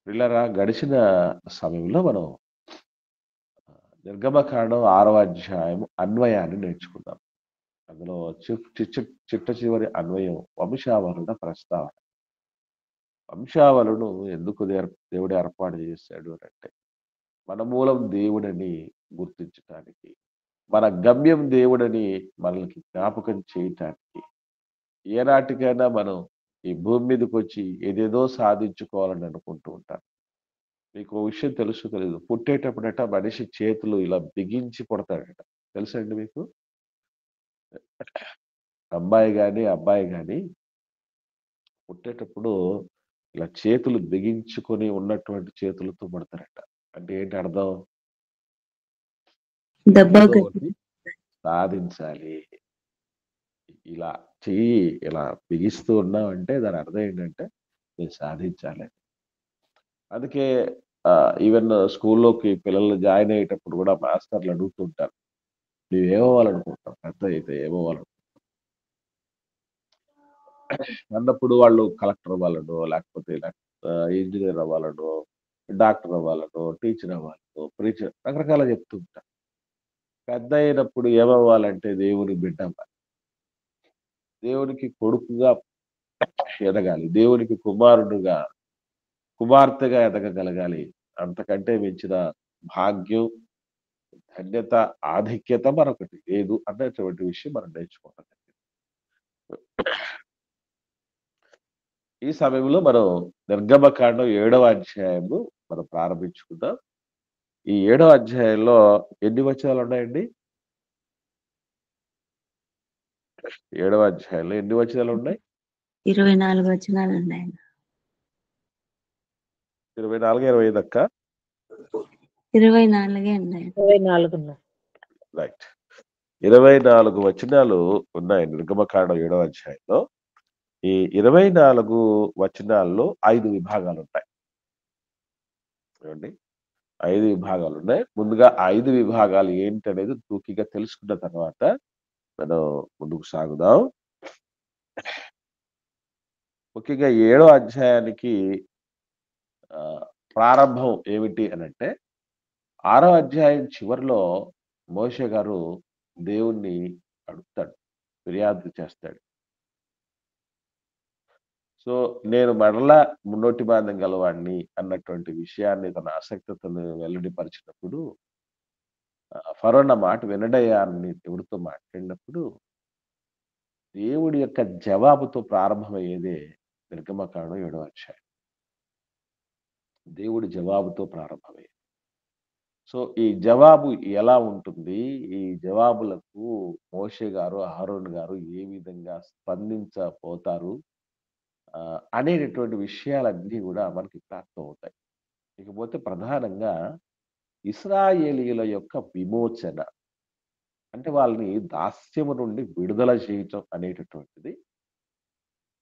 పిల్లరా గడిచిన సమయంలో మనం నిర్గమకాండం 6వ అధ్యాయం అన్వయాన్ని నేర్చుకుందాం. అందులో చిట్ట చివరి అన్వయం వంశావళుల ప్రస్తావన. వంశావళును ఎందుకు దేవుడు ఏర్పాటు చేశాడు అనంటే, మన మూలం దేవుడని గుర్తించటానికి, మన గమ్యం దేవుడని మనల్ని జ్ఞాపకం చేయటానికి, ఏనాటికైనా మనం ఈ భూమి మీదకొచ్చి ఏదేదో సాధించుకోవాలని అనుకుంటూ ఉంటాం. మీకో విషయం తెలుసో తెలీదో, పుట్టేటప్పుడట మనిషి చేతులు ఇలా బిగించి పుడతాడట. తెలుసా అండి మీకు? అమ్మాయి గాని, అబ్బాయి గాని పుట్టేటప్పుడు ఇలా చేతులు బిగించుకొని ఉన్నటువంటి చేతులతో పుడతారట. అంటే ఏంటి అర్థం? ఏదో దెబ్బకి ఒకటి సాధించాలి. ఇలా చెయ్యి ఇలా బిగిస్తూ ఉన్నావంటే దాని అర్థం ఏంటంటే, నేను సాధించాలి. అందుకే ఈవెన్ స్కూల్లోకి పిల్లలు జాయిన్ అయ్యేటప్పుడు కూడా మాస్టర్లు అడుగుతుంటారు. నువ్వేమవ్వాలనుకుంటున్నావు? పెద్దయితే ఏమవ్వాలనుకుంటున్నావు? అన్నప్పుడు వాళ్ళు కలెక్టర్ అవ్వాలనో, లేకపోతే ఇంజినీర్ అవ్వాలనో, డాక్టర్ అవ్వాలనో, టీచర్ అవ్వాలనో, ప్రీచర్ రకరకాలుగా చెప్తూ ఉంటారు. పెద్దయినప్పుడు ఏమవ్వాలంటే దేవుని బిడ్డ అవ్వాలి. దేవునికి కొడుకుగా ఎదగాలి. దేవునికి కుమారుడుగా, కుమార్తెగా ఎదగగలగాలి. అంతకంటే మించిన భాగ్యం, ధన్యత, ఆధిక్యత మరొకటి లేదు అన్నటువంటి విషయం మనం నేర్చుకోవటం జరిగింది. ఈ సమయంలో మనం నిర్గమకాండం 7వ అధ్యాయము మనం ప్రారంభించుకుందాం. ఈ 7వ అధ్యాయంలో ఎన్ని వచనాలున్నాయండి? 7వ అధ్యాయంలో ఎన్ని వచనాలున్నాయి? 24 వచనాలు ఉన్నాయి. 24, 25 అక్క? 24 ఉన్నాయి. 24 రైట్. 24 వచనాలు ఉన్నాయి నిర్గమకాండం 7వ అధ్యాయంలో. ఈ 24 వచనాల్లో 5 విభాగాలుంటాయి. ఏవండి? 5 విభాగాలున్నాయి. ముందుగా 5 విభాగాలు ఏంటనేది టూకీగా తెలుసుకున్న తర్వాత మనం ముందుకు సాగుదాం. ముఖ్యంగా 7వ అధ్యాయానికి ప్రారంభం ఏమిటి అనంటే, 6వ అధ్యాయం చివరిలో మోషే గారు దేవుణ్ణి అడుగుతాడు. ఫిర్యాదు చేస్తాడు. సో, నేను మరలా మున్నోటి బాంధం గలవాడిని అన్నటువంటి విషయాన్ని తన ఆసక్తతను వెల్లడిపరిచినప్పుడు, ఫరో నా మాట వినడయ్యా అని దేవుడితో మాట్లాడినప్పుడు, దేవుడి యొక్క జవాబుతో ప్రారంభమయ్యేదే నిర్గమకాండం 7వ అధ్యాయం. దేవుడి జవాబుతో ప్రారంభమయ్యేది. సో, ఈ జవాబు ఎలా ఉంటుంది? ఈ జవాబులకు మోషే గారు, అహరోను గారు ఏ విధంగా స్పందించబోతారు? అనేటటువంటి విషయాలన్నీ గూడా మనకి ఇక్కడ అర్థమవుతాయి. ఇకపోతే ప్రధానంగా ఇశ్రాయేలీయుల యొక్క విమోచన. అంటే వాళ్ళని దాస్యము నుండి విడుదల చేయటం అనేటటువంటిది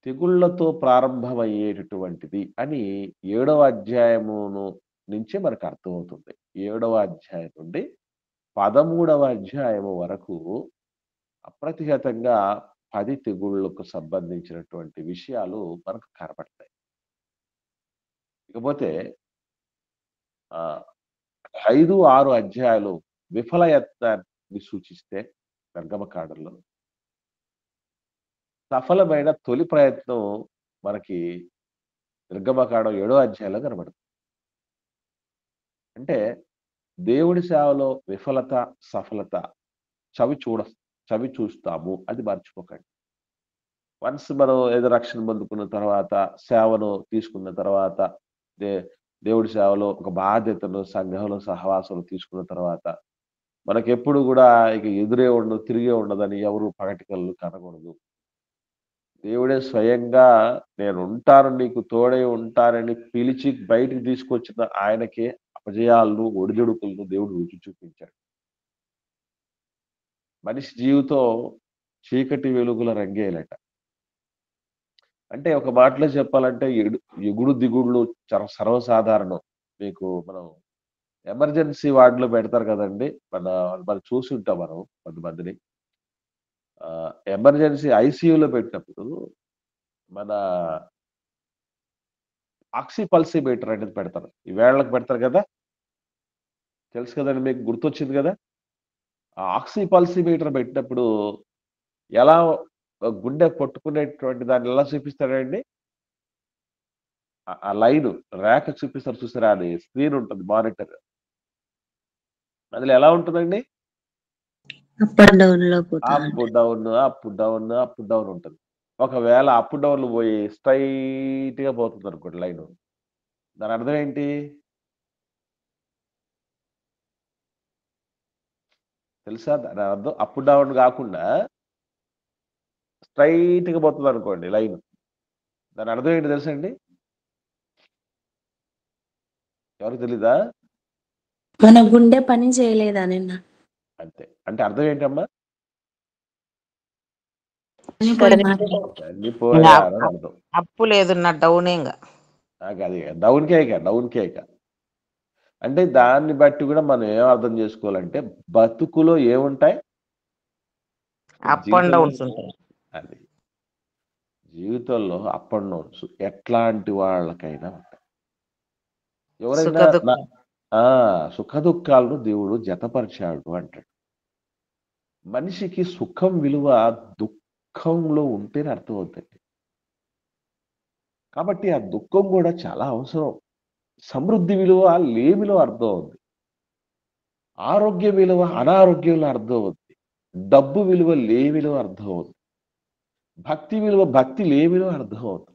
తెగుళ్ళతో ప్రారంభమయ్యేటటువంటిది అని 7వ అధ్యాయమును నుంచే మనకు అర్థమవుతుంది. 7వ అధ్యాయం నుండి 13వ అధ్యాయము వరకు అప్రతిహతంగా 10 తెగుళ్ళకు సంబంధించినటువంటి విషయాలు మనకు కనపడతాయి. ఇకపోతే 5, 6 అధ్యాయాలు విఫలయత్నాన్ని సూచిస్తే నిర్గమకాండంలో, సఫలమైన తొలి ప్రయత్నం మనకి నిర్గమకాండం 7వ అధ్యాయంలో కనబడుతుంది. అంటే దేవుడి సేవలో విఫలత, సఫలత చవి చూస్తాము. అది మర్చిపోకండి. వన్స్ మనం ఏదో రక్షణ పొందుకున్న తర్వాత, సేవను తీసుకున్న తర్వాత, దే దేవుడి సేవలో ఒక బాధ్యతను, సంఘంలో సహవాసంలో తీసుకున్న తర్వాత, మనకెప్పుడు గూడా ఇక ఎదురే ఉండదు, తిరిగే ఉండదని ఎవరు పగటి కలలు కనకూడదు. దేవుడే స్వయంగా నేనుంటాను, నీకు తోడై ఉంటానని పిలిచి బయటికి తీసుకొచ్చిన ఆయనకే అపజయాలను, ఒడిదుడుకులను దేవుడు రుచి చూపించాడు. మనిషి జీవితం చీకటి వెలుగుల రంగేలట. అంటే ఒక మాటలో చెప్పాలంటే ఎగుడు దిగుడులు సర్వసాధారణం. మీకు మనం ఎమర్జెన్సీ వార్డ్‌లో పెడతారు కదండీ! మనం చూసుంటాం మనం కొంతమందిని. ఎమర్జెన్సీ ఐసీయూలో పెట్టినప్పుడు మన ఆక్సిపల్సిమీటర్ అనేది పెడతారు. ఈ వేళ్ళకి పెడతారు కదా! తెలుసు కదండీ మీకు గుర్తొచ్చింది కదా! ఆ ఆక్సిపల్సిమీటర్ పెట్టినప్పుడు ఎలా గుండె కొట్టుకునేటువంటి దాన్ని ఎలా చూపిస్తాడండి? ఆ లైను రేఖ చూపిస్తారు చూసారా? అది స్క్రీన్ ఉంటుంది మానిటర్. అందులో ఎలా ఉంటుందండి? అప్ అండ్ డౌన్ లో పోతా అప్, ఉంటాయి. Down, up, down, up, down ఉంటది. ఒకవేళ అప్, డౌన్‌లు పోయి స్ట్రెయిట్‌గా పోతుందనుకోండి లైను. దాని అర్థం ఏంటి? తెలుసా? దాని అర్థం అప్, డౌన్ గాకుండా స్ట్రెయిట్‌గా పోతదనుకోండి లైను. దాని అర్థం ఏంటి తెలుసా అండి? ఎవరికీ తెలీదా? మన గుండె పని చేయలేదా నిన్న? అంతే. అంటే అర్థం ఏంటమ్మా? చనిపోయి మాట. చనిపోయారని అర్థం. అప్పు లేదు నా డౌనే ఇంగ. అది డౌన్‌కే ఇక. డౌన్‌కే ఇక. అంటే దాన్ని బట్టి గూడా మనం ఏం అర్థం చేసుకోవాలంటే బతుకులో ఏముంటాయి? అప్ అండ్ జీవితంలో డౌన్స్ ఉంటాయి. అది. జీవితంలో అప్ అండ్ డౌన్స్ ఎట్లాంటి వాళ్ళకైనా ఉంటాయి. ఎవరైనా సుఖదుఖ సుఖదుఖాలను దేవుడు జతపరిచాడు అంటాడు. మనిషికి సుఖం విలువ దుఃఖంలో ఉంటేనే అర్థమవుద్దండి. కాబట్టి ఆ దుఃఖం గూడా చాలా అవసరం. సమృద్ధి విలువ లేమిలో అర్థమవుద్ది. ఆరోగ్య విలువ అనారోగ్యంలో అర్థమవుద్ది. డబ్బు విలువ లేమిలో అర్థమవుద్ది. భక్తి విలువ భక్తి లేమిలో అర్థమవుతుంది.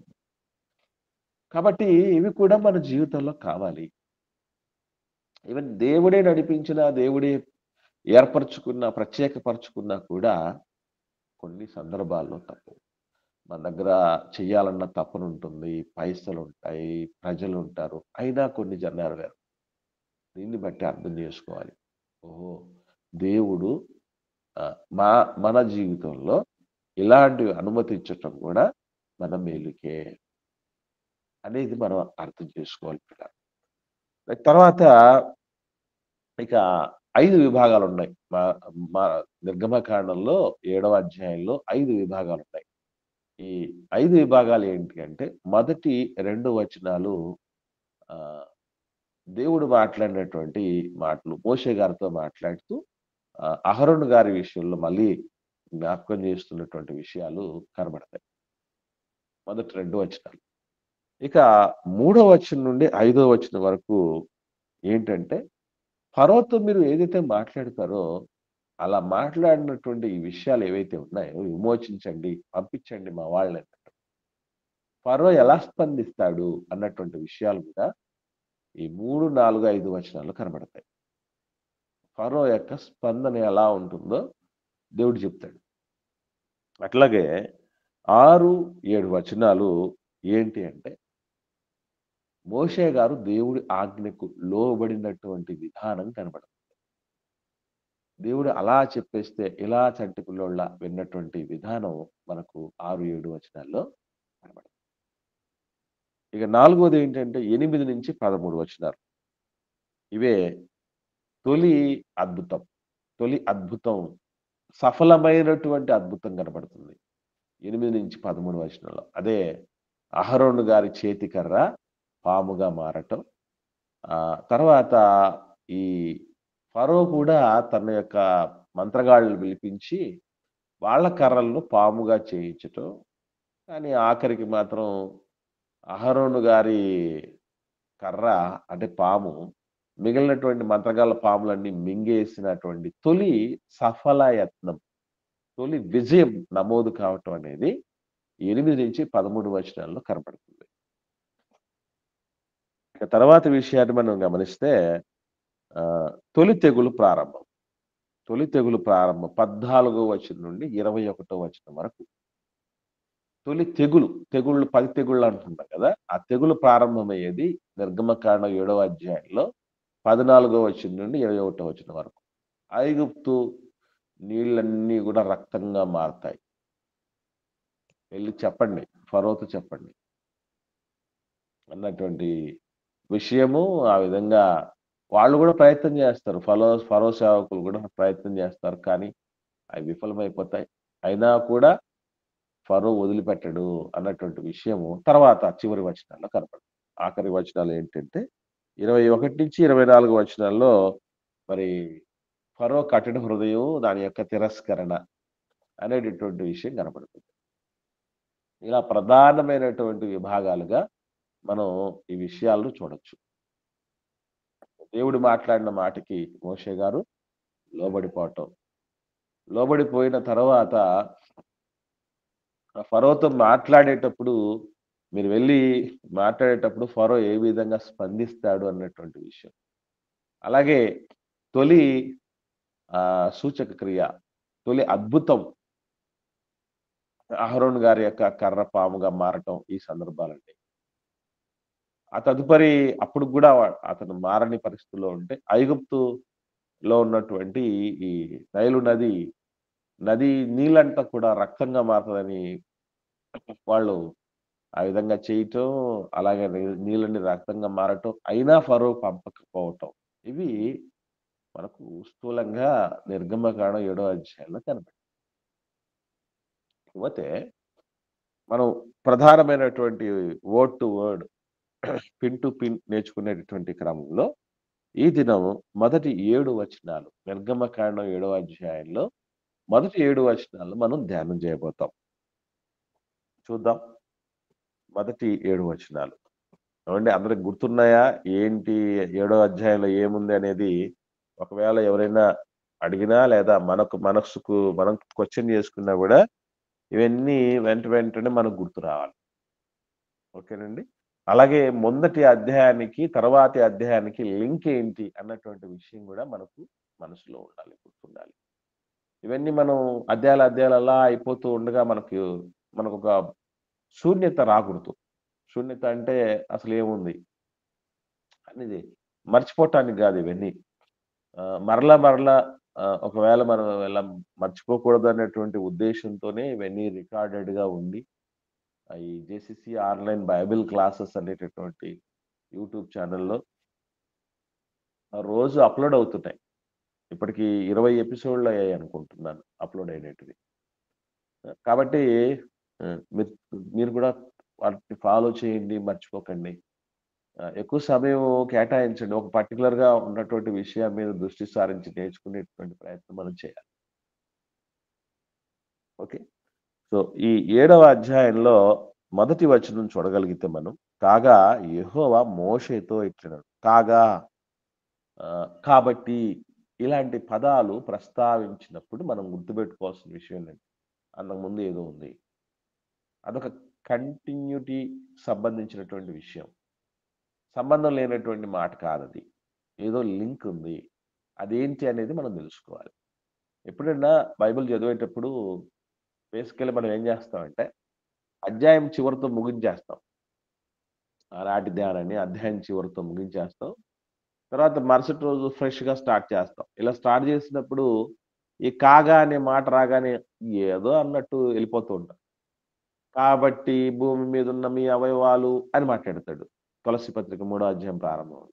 కాబట్టి ఇవి కూడా మన జీవితంలో కావాలి. ఈవెన్ దేవుడే నడిపించిన, దేవుడే ఏర్పరచుకున్న, ప్రత్యేకపరచుకున్నా కూడా కొన్ని సందర్భాల్లో తప్పు. మన దగ్గర చెయ్యాలన్న తపనుంటుంది, పైసలుంటాయి, ప్రజలుంటారు. అయినా కొన్ని నెరవేరవు. దీన్ని బట్టి అర్థం చేసుకోవాలి. ఓహో! దేవుడు మన జీవితంలో ఇలాంటివి అనుమతించటం కూడా మన మేలుకే అనేది మనం అర్థం చేసుకోవాలి పిల్లలు. తర్వాత ఇక 5 విభాగాలున్నాయి. మా మా నిర్గమకాండంలో 7వ అధ్యాయంలో 5 విభాగాలున్నాయి. ఈ 5 విభాగాలు ఏంటి అంటే మొదటి 2 వచనాలు ఆహ్, దేవుడు మాట్లాడినటువంటి మాటలు. మోషే గారితో మాట్లాడుతూ అహరోను గారి విషయంలో మళ్ళీ జ్ఞాపకం చేస్తున్నటువంటి విషయాలు కనబడతాయి. మొదటి 2 వచనాలు. ఇక 3వ వచనం నుండి 5వ వచనం వరకు ఏంటంటే ఫరోతో మీరు ఏదైతే మాట్లాడతారో అలా మాట్లాడినటువంటి ఈ విషయాలు ఏవైతే ఉన్నాయో విమోచించండి, పంపించండి మా వాళ్ళని. ఫరో ఎలా స్పందిస్తాడు అన్నటువంటి విషయాలు కూడా ఈ 3, 4, 5 వచనాల్లో కనబడతాయి. ఫరో యొక్క స్పందన ఎలా ఉంటుందో దేవుడు చెప్తాడు. అట్లాగే 6, 7 వచనాలు ఏంటి అంటే మోషే గారు దేవుడి ఆజ్ఞకు లోబడినటువంటి విధానం కనబడుతుంది. దేవుడు అలా చెప్పేస్తే ఇలా చంటి పిల్లోళ్ళ విన్నటువంటి విధానం మనకు 6, 7 వచనాల్లో కనబడుతుంది. ఇక 4వది ఏంటంటే 8-13 వచనాలు. ఇవే తొలి అద్భుతం. తొలి అద్భుతం సఫలమైనటువంటి అద్భుతం కనబడుతుంది. 8-13 వచనంలో. అదే అహరోను గారి చేతికర్ర పాముగా మారటం. తర్వాత ఈ ఫరో కూడా తన యొక్క మంత్రగాళ్ళను పిలిపించి వాళ్ళ కర్రలను పాముగా చేయించటం. కానీ ఆఖరికి మాత్రం అహరోను గారి కర్ర అంటే పాము మిగిలినటువంటి మంత్రగాళ్ళ పాములన్నీ మింగేసినటువంటి తొలి సఫల యత్నం, తొలి విజయం నమోదు కావటం అనేది 8-13 వచనాల్లో కనపడుతుంది. ఇక తర్వాత విషయాన్ని మనం గమనిస్తే తొలి తెగులు ప్రారంభం. తొలి తెగులు ప్రారంభం 14వ వచనం నుండి 21వ వచనం వరకు. తొలి తెగుళ్ళు 10 తెగుళ్ళు అంటున్నాం కదా! ఆ తెగులు ప్రారంభమయ్యేది నిర్గమకాండం 7వ అధ్యాయంలో 14వ వచనం నుండి 21వ వచనం వరకు. ఐగుప్తు నీళ్ళన్నీ కూడా రక్తంగా మారతాయి. వెళ్లి చెప్పండి, ఫరోతో చెప్పండి అన్నటువంటి విషయము. ఆ విధంగా వాళ్ళు కూడా ప్రయత్నం చేస్తారు. ఫరో సేవకులు కూడా ప్రయత్నం చేస్తారు. కానీ అవి విఫలమైపోతాయి. అయినా కూడా ఫరో వదిలిపెట్టడు అన్నటువంటి విషయము తర్వాత చివరి వచనాల్లో కనపడుతుంది. ఆఖరి వచనాలు ఏంటంటే 21-24 వచనాల్లో మరి ఫరో కఠిన హృదయం, దాని యొక్క తిరస్కరణ అనేటటువంటి విషయం కనపడుతుంది. ఇలా ప్రధానమైనటువంటి విభాగాలుగా మనం ఈ విషయాలను చూడొచ్చు. దేవుడు మాట్లాడిన మాటకి మోషే గారు లోబడిపోవటం. లోబడిపోయిన తర్వాత ఫరోతో మాట్లాడేటప్పుడు మీరు వెళ్ళి మాట్లాడేటప్పుడు ఫరో ఏ విధంగా స్పందిస్తాడు అన్నటువంటి విషయం. అలాగే తొలి సూచక క్రియ, తొలి అద్భుతం అహరోను గారి యొక్క కర్ర పాముగా మారటం ఈ సందర్భాలండి. ఆ తదుపరి అప్పుడు కూడా అతను మారని పరిస్థితిలో ఉంటే ఐగుప్తులో ఉన్నటువంటి ఈ నైలు నది నీళ్ళంతా కూడా రక్తంగా మారుతుందని వాళ్ళు ఆ విధంగా చేయటం, అలాగే నీళ్ళని రక్తంగా మారటం, అయినా ఫరో పంపకపోవటం, ఇవి మనకు స్థూలంగా నిర్గమకాండం 7వ అధ్యాయంలో కనపడుతుంది. పోతే మనం ప్రధానమైనటువంటి word to word, pin to pin నేర్చుకునేటటువంటి క్రమంలో ఈ దినం మొదటి 7 వచనాలు, నిర్గమకాండం 7వ అధ్యాయంలో మొదటి 7 వచనాలు మనం ధ్యానం చేయబోతాం. చూద్దాం. మొదటి 7 వచనాలు. ఏమండి, అందరికి గుర్తున్నాయా? ఏంటి 7వ అధ్యాయంలో ఏముంది అనేది ఒకవేళ ఎవరైనా అడిగినా, లేదా మనసుకు మనం క్వశ్చన్ చేసుకున్నా కూడా ఇవన్నీ వెంటనే మనకు గుర్తు రావాలి. ఓకేనండి. అలాగే మొదటి అధ్యాయానికి తర్వాతి అధ్యాయానికి లింక్ ఏంటి అన్నటువంటి విషయం కూడా మనకు మనసులో ఉండాలి, గుర్తుండాలి. ఇవన్నీ మనం అధ్యాయాలు అలా అయిపోతూ ఉండగా మనకు ఒక శూన్యత రాకూడదు. శూన్యత అంటే అసలు ఏముంది అనేది మర్చిపోవటానికి కాదు ఇవన్నీ. మరలా ఒకవేళ మనం ఇలా మర్చిపోకూడదు అనేటువంటి ఉద్దేశంతోనే ఇవన్నీ రికార్డెడ్గా ఉండి ఈ జేసీసీ ఆన్లైన్ బైబిల్ క్లాసెస్ అనేటటువంటి యూట్యూబ్ ఛానల్లో రోజు అప్లోడ్ అవుతున్నాయి. ఇప్పటికి 20 ఎపిసోడ్లు అయ్యాయి అనుకుంటున్నాను అప్లోడ్ అయినటివి. కాబట్టి మీరు కూడా వాటిని ఫాలో చేయండి, మర్చిపోకండి. ఎక్కువ సమయం కేటాయించండి. ఒక పర్టికులర్‌గా ఉన్నటువంటి విషయం మీద దృష్టి సారించి నేర్చుకునేటువంటి ప్రయత్నం మనం చేయాలి. ఓకే. సో, ఈ 7వ అధ్యాయంలో మొదటి వచనం చూడగలిగితే మనం, కాగా యెహోవా మోషేతో ఇట్లనెను. కాగా, కాబట్టి ఇలాంటి పదాలు ప్రస్తావించినప్పుడు మనం గుర్తుపెట్టుకోవాల్సిన విషయం ఏంటంటే, అంతకుముందు ఏదో ఉంది. అదొక కంటిన్యూటీ సంబంధించినటువంటి విషయం. సంబంధం లేనటువంటి మాట కాదది. ఏదో లింక్ ఉంది. అదేంటి అనేది మనం తెలుసుకోవాలి. ఎప్పుడైనా బైబిల్ చదివేటప్పుడు బేసికల్లీ మనం ఏం చేస్తామంటే, అధ్యాయం చివరితో ముగించేస్తాం. ఆనాటి ధ్యానాన్ని అధ్యాయం చివరితో ముగించేస్తాం. తర్వాత మరుసటి రోజు ఫ్రెష్‌గా స్టార్ట్ చేస్తాం. ఇలా స్టార్ట్ చేసినప్పుడు ఈ కాగా అనే మాట రాగానే ఏదో అన్నట్టు వెళ్ళిపోతూ ఉంటాం. కాబట్టి భూమి మీద ఉన్న మీ అవయవాలు అని మాట్లాడతాడు. తులసి పత్రిక 3వ అధ్యాయం ప్రారంభం.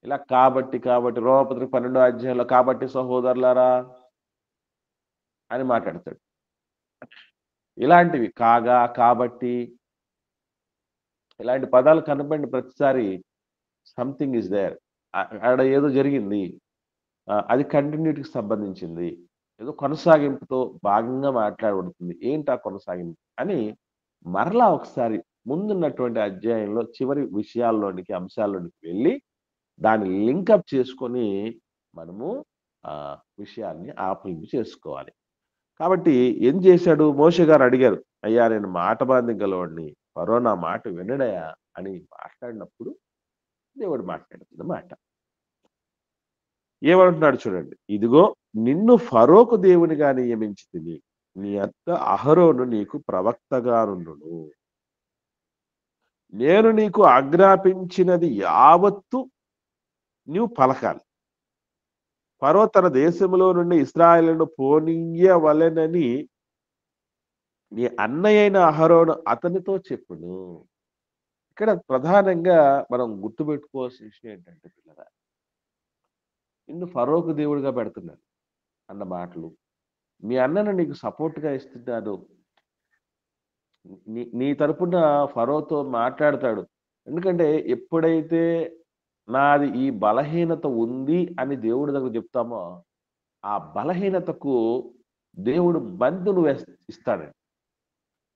ఇలా కాబట్టి రోమపత్రిక 12వ అధ్యాయంలో కాబట్టి సహోదరులారా అని మాట్లాడతాడు. ఇలాంటివి కాగా, కాబట్టి ఇలాంటి పదాలు కనపడిన ప్రతిసారి సంథింగ్ ఈస్ దేర్. ఆడ ఏదో జరిగింది. అది కంటిన్యూటీకి సంబంధించింది. ఏదో కొనసాగింపుతో భాగంగా మాట్లాడబడుతుంది. ఏంటి ఆ కొనసాగింపు అని మరలా ఒకసారి ముందున్నటువంటి అధ్యాయంలో చివరి విషయాల్లోనికి, అంశాల్లోనికి వెళ్ళి దాన్ని లింకప్ చేసుకొని మనము విషయాన్ని ఆపులింపు చేసుకోవాలి. కాబట్టి ఏం చేశాడు? మోషే గారు అడిగారు, అయ్యా నేను మాట బాంధ్యం గలవాడిని, ఫరో నా మాట వినడయా అని మాట్లాడినప్పుడు దేవుడు మాట్లాడుతున్న మాట. ఏమంటున్నాడు చూడండి. ఇదిగో నిన్ను ఫరోకు దేవునిగా నియమించితిని, నీ అత్త అహరోను నీకు ప్రవక్తగానుండును. నేను నీకు ఆజ్ఞాపించినది యావత్తు నీవు పలకాలి. ఫరో తన దేశంలో నుండి ఇశ్రాయేలును పోనీయవలెనని నీ అన్నయ్యైన అహరోను అతనితో చెప్పును. ఇక్కడ ప్రధానంగా మనం గుర్తుపెట్టుకోవాల్సిన విషయం ఏంటంటే, పిల్లరా, నిన్ను ఫరోకు దేవుడిగా పెడుతున్నాడు అన్న మాటలు, మీ అన్నను నీకు సపోర్ట్‌గా ఇస్తున్నాడు, నీ తరపున ఫరోతో మాట్లాడతాడు, ఎందుకంటే ఎప్పుడైతే నాది ఈ బలహీనత ఉంది అని దేవుడి దగ్గర చెప్తామో, ఆ బలహీనతకు దేవుడు మందును ఇస్తాడండి.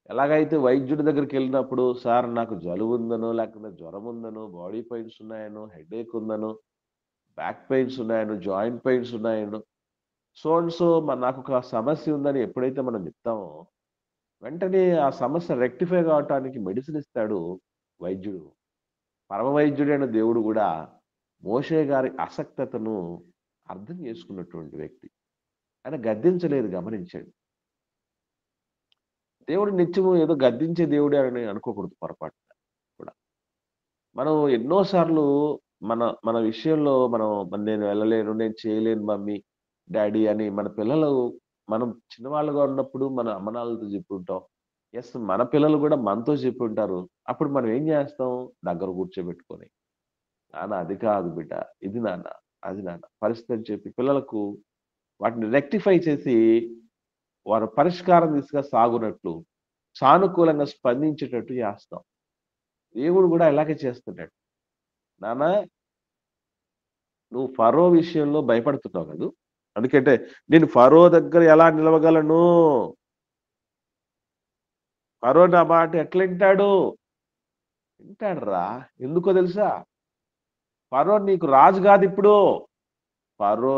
ఎలాగైతే వైద్యుడి దగ్గరికెళ్ళినప్పుడు, సార్ నాకు జలుబుందనో, లేకపోతే జ్వరముందనో, బాడీ పెయిన్స్ ఉన్నాయనో, హెడేక్ ఉందనో, బ్యాక్ పెయిన్స్ ఉన్నాయనో, జాయింట్ పెయిన్స్ ఉన్నాయనో, సో అండ్ సో నాకొక సమస్య ఉందని ఎప్పుడైతే మనం చెప్తామో, వెంటనే ఆ సమస్య రెక్టిఫై కావటానికి మెడిసిన్ ఇస్తాడు వైద్యుడు. పరమ వైద్యుడైన దేవుడు గూడా మోషే గారి అసక్తతను అర్థం చేసుకున్నటువంటి వ్యక్తి. ఆయన గద్దించలేదు, గమనించండి. దేవుడు నిత్యము ఏదో గద్దించే దేవుడే అని అనుకోకూడదు పొరపాటున కూడా. మనం ఎన్నో సార్లు మన మన విషయంలో నేను వెళ్ళలేను, నేను చేయలేను మమ్మీ, డ్యాడీ అని మన పిల్లలు, మనం చిన్నవాళ్ళుగా ఉన్నప్పుడు మన అమ్మ నాన్నలతో చెప్పుంటాం. యెస్, మన పిల్లలు కూడా మనతో చెప్పుంటారు. అప్పుడు మనం ఏం చేస్తాం? దగ్గర కూర్చోబెట్టుకొని, నాన్న అది కాదు బిడ్డ, ఇది నాన్న, అది నాన్న పరిస్థితి అని చెప్పి పిల్లలకు వాటిని రెక్టిఫై చేసి వారు పరిష్కారం దిశగా సాగునట్లు సానుకూలంగా స్పందించేటట్టు చేస్తాం. దేవుడు కూడా ఇలాగే చేస్తున్నాడు. నాన్న, నువ్వు ఫరో విషయంలో భయపడుతున్నావు కదూ, ఎందుకంటే నేను ఫరో దగ్గర ఎలా నిలవగలను? ఫరో నా మాట ఎట్లా వింటాడు? వింటాడురా. ఎందుకో తెలుసా? ఫరో నీకు రాజు కాదు ఇప్పుడు. ఫరో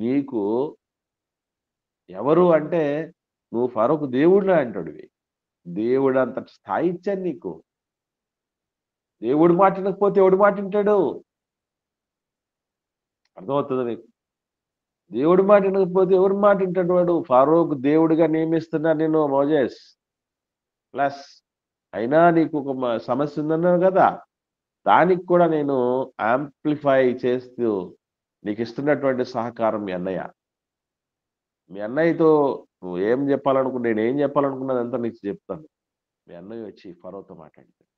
నీకు ఎవరు అంటే, నువ్వు ఫరోకు దేవుడిని అంటాడువి. దేవుడు అంత స్థాయి ఇచ్చాను నీకు. దేవుడు మాట వినకపోతే ఎవడు మాట వింటాడు? అర్థమవుతుంది నీకు? దేవుడి మాట వినకపోతే ఎవరి మాట వింటాడు వాడు? ఫరోకు దేవుడిగా నియమిస్తున్నా నేను మోజెస్. ప్లస్ అయినా నీకు ఒక సమస్య ఉందన్నావు కదా, దానికి కూడా నేను యాంప్లిఫై చేస్తూ నీకు ఇస్తున్నటువంటి సహకారం మీ అన్నయ్య. మీ అన్నయ్యతో నువ్వు ఏం చెప్పాలనుకున్నా, నేను ఏం చెప్పాలనుకున్నదంతా నీకు చెప్తాను. మీ అన్నయ్య వచ్చి ఫరోతో మాట్లాడతాడు.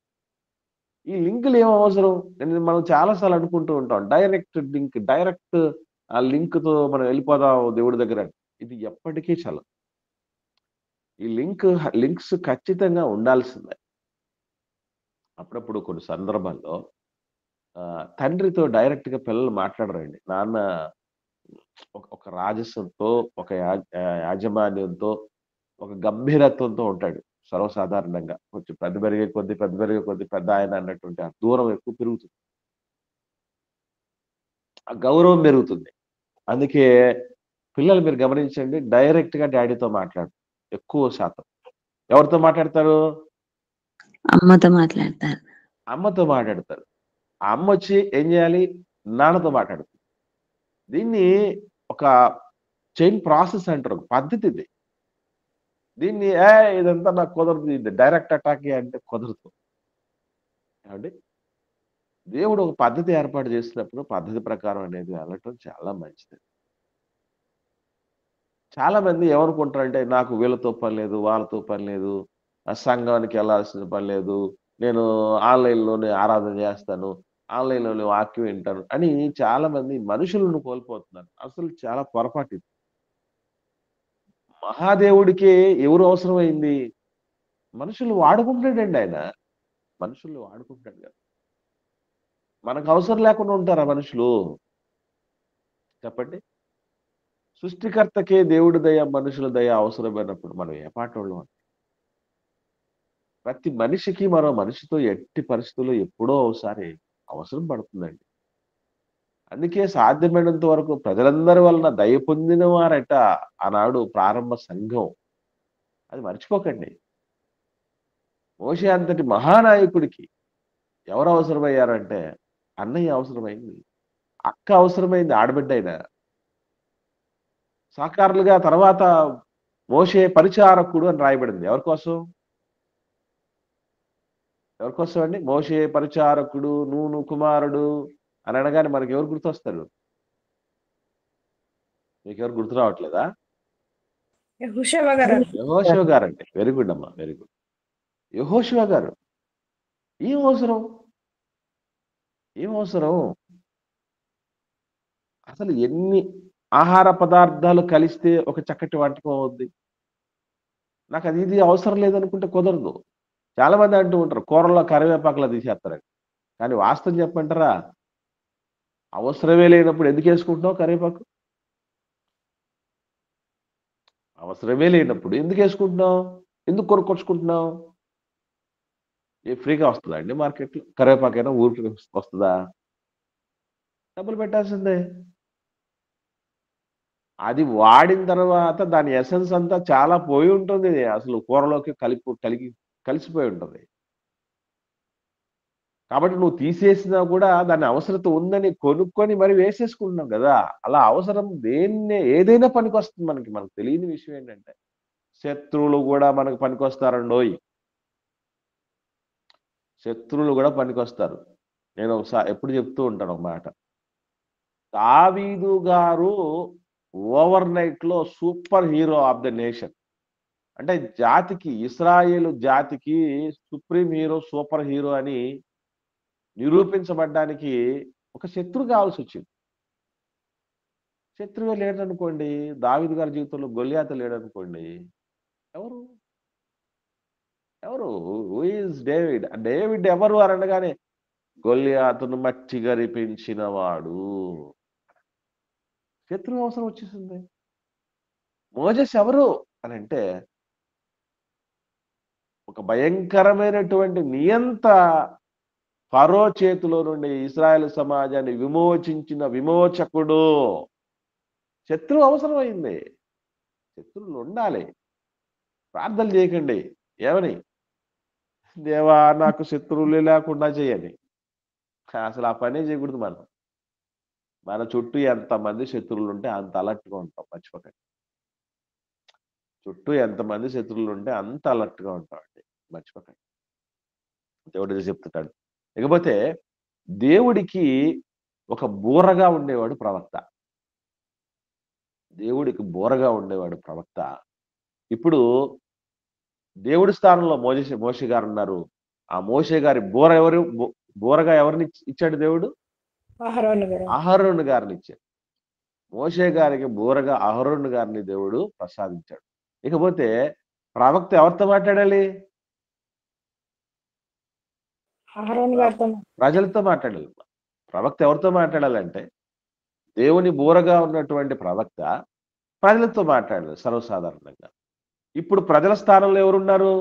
ఈ లింకులు ఏం అవసరం? మనం చాలాసార్లు అనుకుంటూ ఉంటాం, డైరెక్ట్ ఆ లింక్తో మనం వెళ్ళిపోదాం దేవుడి దగ్గర. ఇది ఎప్పటికీ చల్లదు. ఈ లింక్స్ ఖచ్చితంగా ఉండాల్సిందే. అప్పుడప్పుడు కొన్ని సందర్భాల్లో తండ్రితో డైరెక్ట్గా పిల్లలు మాట్లాడరండి. నాన్న ఒక రాజసంతో, ఒక యాజమాన్యంతో, ఒక గంభీరత్వంతో ఉంటాడు సర్వసాధారణంగా. కొంచెం పెద్ద పెరిగే కొద్ది పెద్ద ఆయన అన్నటువంటి ఆ దూరం ఎక్కువ పెరుగుతుంది, ఆ గౌరవం పెరుగుతుంది. అందుకే పిల్లలు మీరు గమనించండి, డైరెక్ట్గా డాడీతో మాట్లాడు ఎక్కువ శాతం. ఎవరితో మాట్లాడతారు? అమ్మతో మాట్లాడతారు. అమ్మతో మాట్లాడతారు. ఆ అమ్మ వచ్చి ఏం చేయాలి? నాన్నతో మాట్లాడుతుంది. దీన్ని ఒక చైన్ ప్రాసెస్ అంటారు, ఒక పద్ధతి ఇది. దీన్ని ఇదంతా నాకు కుదరదు, ఇది డైరెక్ట్ అటాక్ అంటే కుదరదు. ఏమండి? దేవుడు ఒక పద్ధతి ఏర్పాటు చేసినప్పుడు పద్ధతి ప్రకారం అనేది వెళ్ళటం చాలా మంచిది. చాలా మంది ఏమనుకుంటారంటే, నాకు వీళ్ళతో పని లేదు, వాళ్ళతో పని లేదు, సంఘానికి వెళ్ళాల్సిన పని లేదు, నేను ఆన్లైన్లోనే ఆరాధన చేస్తాను, ఆన్లైన్లోనే వాక్యం వింటాను అని చాలా మంది మనుషులను కోల్పోతున్నారు. అసలు చాలా పొరపాటు ఇది. మహాదేవుడికి ఎవరు అవసరమైంది? మనుషులు వాడుకుంటాడండి ఆయన. మనుషుల్ని వాడుకుంటాడు కదా. మనకు అవసరం లేకుండా ఉంటారా మనుషులు? చెప్పండి. సృష్టికర్తకే దేవుడి దయ, మనుషుల దయ అవసరమైనప్పుడు మనం ఏ పాటోళ్ళం? ప్రతి మనిషికి మరో మనిషితో ఎట్టి పరిస్థితుల్లో ఎప్పుడో ఒకసారి అవసరం పడుతుందండి. అందుకే సాధ్యమైనంత వరకు ప్రజలందరి వలన దయ పొందిన వారట ఆనాడు ప్రారంభ సంఘం. అది మర్చిపోకండి. మోషే అంతటి మహానాయకుడికి ఎవరు అవసరమయ్యారంటే, అన్నయ్య అవసరమైంది, అక్క అవసరమైంది, ఆడబిడ్డ అయినా. సాకారులుగా తర్వాత మోషే పరిచారకుడు అని రాయబడింది. ఎవరికోసం? ఎవరికోసం అండి? మోషే పరిచారకుడు, నూను కుమారుడు అని అనగానే మనకి ఎవరు గుర్తొస్తారు? మీకెవరు గుర్తు రావట్లేదా? యెహోషువ గారు. యెహోషువ గారండి. వెరీ గుడ్ అమ్మా, వెరీ గుడ్. యెహోషువ గారు. ఏం అవసరం? ఏం అవసరం? అసలు ఎన్ని ఆహార పదార్థాలు కలిస్తే ఒక చక్కటి వంటకం అవుద్ది? నాకు అది ఇది అవసరం లేదనుకుంటే కుదరదు. చాలా మంది అంటూ ఉంటారు, కూరల్లో కరివేపాకులా తీసేస్తారండి. కానీ వాస్తవం చెప్పంటారా, అవసరమే లేనప్పుడు ఎందుకు వేసుకుంటున్నావు కరివేపాకు? అవసరమే లేనప్పుడు ఎందుకు వేసుకుంటున్నావు? ఎందుకు కొనుక్కొచ్చుకుంటున్నావు? ఫ్రీగా వస్తుందా అండి మార్కెట్లో? కరివేపాకైనా ఊరికి వస్తుందా? డబ్బులు పెట్టాల్సిందే. అది వాడిన తర్వాత దాని ఎసెన్స్ అంతా చాలా పోయి ఉంటుంది. అసలు కూరలోకి కలిసిపోయి ఉంటుంది. కాబట్టి నువ్వు తీసేసినా కూడా దాని అవసరత ఉందని కొనుక్కొని మరి వేసేసుకుంటున్నాం కదా! అలా అవసరం ఏదైనా పనికొస్తుంది మనకి. మనకు తెలియని విషయం ఏంటంటే, శత్రువులు కూడా మనకు పనికొస్తారండోయ్! శత్రువులు కూడా పనికొస్తారు. నేను ఎప్పుడు చెప్తూ ఉంటాను ఒక మాట. దావీదు గారు ఓవర్ నైట్‌లో super hero of the nation. అంటే ఇస్రాయేలు జాతికి సుప్రీం హీరో, సూపర్ హీరో అని నిరూపించబడ్డానికి ఒక శత్రువు కావాల్సొచ్చింది. శత్రువే లేడనుకోండి, దావీదు గారి జీవితంలో గొల్యాతు లేడనుకోండి, ఎవరు? ఎవరు? Who is David? డేవిడ్ ఎవరు అని అనగానే, గొల్యాతును మట్టి గరిపించిన వాడు. శత్రువు అవసరం వచ్చేసింది. మోజెస్ ఎవరు అనంటే, ఒక భయంకరమైనటువంటి నియంత ఫరో చేతిలో నుండి ఇశ్రాయేలు సమాజాన్ని విమోచించిన విమోచకుడు. శత్రువు అవసరమైంది. శత్రువులు ఉండాలి. ప్రార్థనలు చేయకండి. ఏమని? దేవా నాకు శత్రువులే లేకుండా చేయని. అసలు ఆ పనే చేయకూడదు మనం. మన చుట్టూ ఎంతమంది శత్రువులు ఉంటే అంత అలర్ట్‌గా ఉంటాం. మర్చిపోకండి. చుట్టూ ఎంతమంది శత్రువులు ఉంటే అంత అలర్ట్‌గా ఉంటామండి. మర్చిపోకండి. దేవుడు ఇది చెప్తున్నాడు. ఇకపోతే దేవుడికి ఒక బూరగా ఉండేవాడు ప్రవక్త. దేవుడికి బూరగా ఉండేవాడు ప్రవక్త. ఇప్పుడు దేవుడి స్థానంలో మోషే గారు ఉన్నారు. ఆ మోషే గారి బూరగా ఎవరిని ఇచ్చాడు దేవుడు? అహరోను గారు. అహరోను గారిని ఇచ్చాడు. మోషే గారికి బూరగా అహరోను గారిని దేవుడు ప్రసాదించాడు. ఇకపోతే ప్రవక్త ఎవరితో మాట్లాడాలి? అహరోను గారితో ప్రజలతో మాట్లాడాలి. ప్రవక్త ఎవరితో మాట్లాడాలంటే, దేవుని బూరగా ఉన్నటువంటి ప్రవక్త ప్రజలతో మాట్లాడాలి సర్వసాధారణంగా. ఇప్పుడు ప్రజల స్థానంలో ఎవరున్నారు?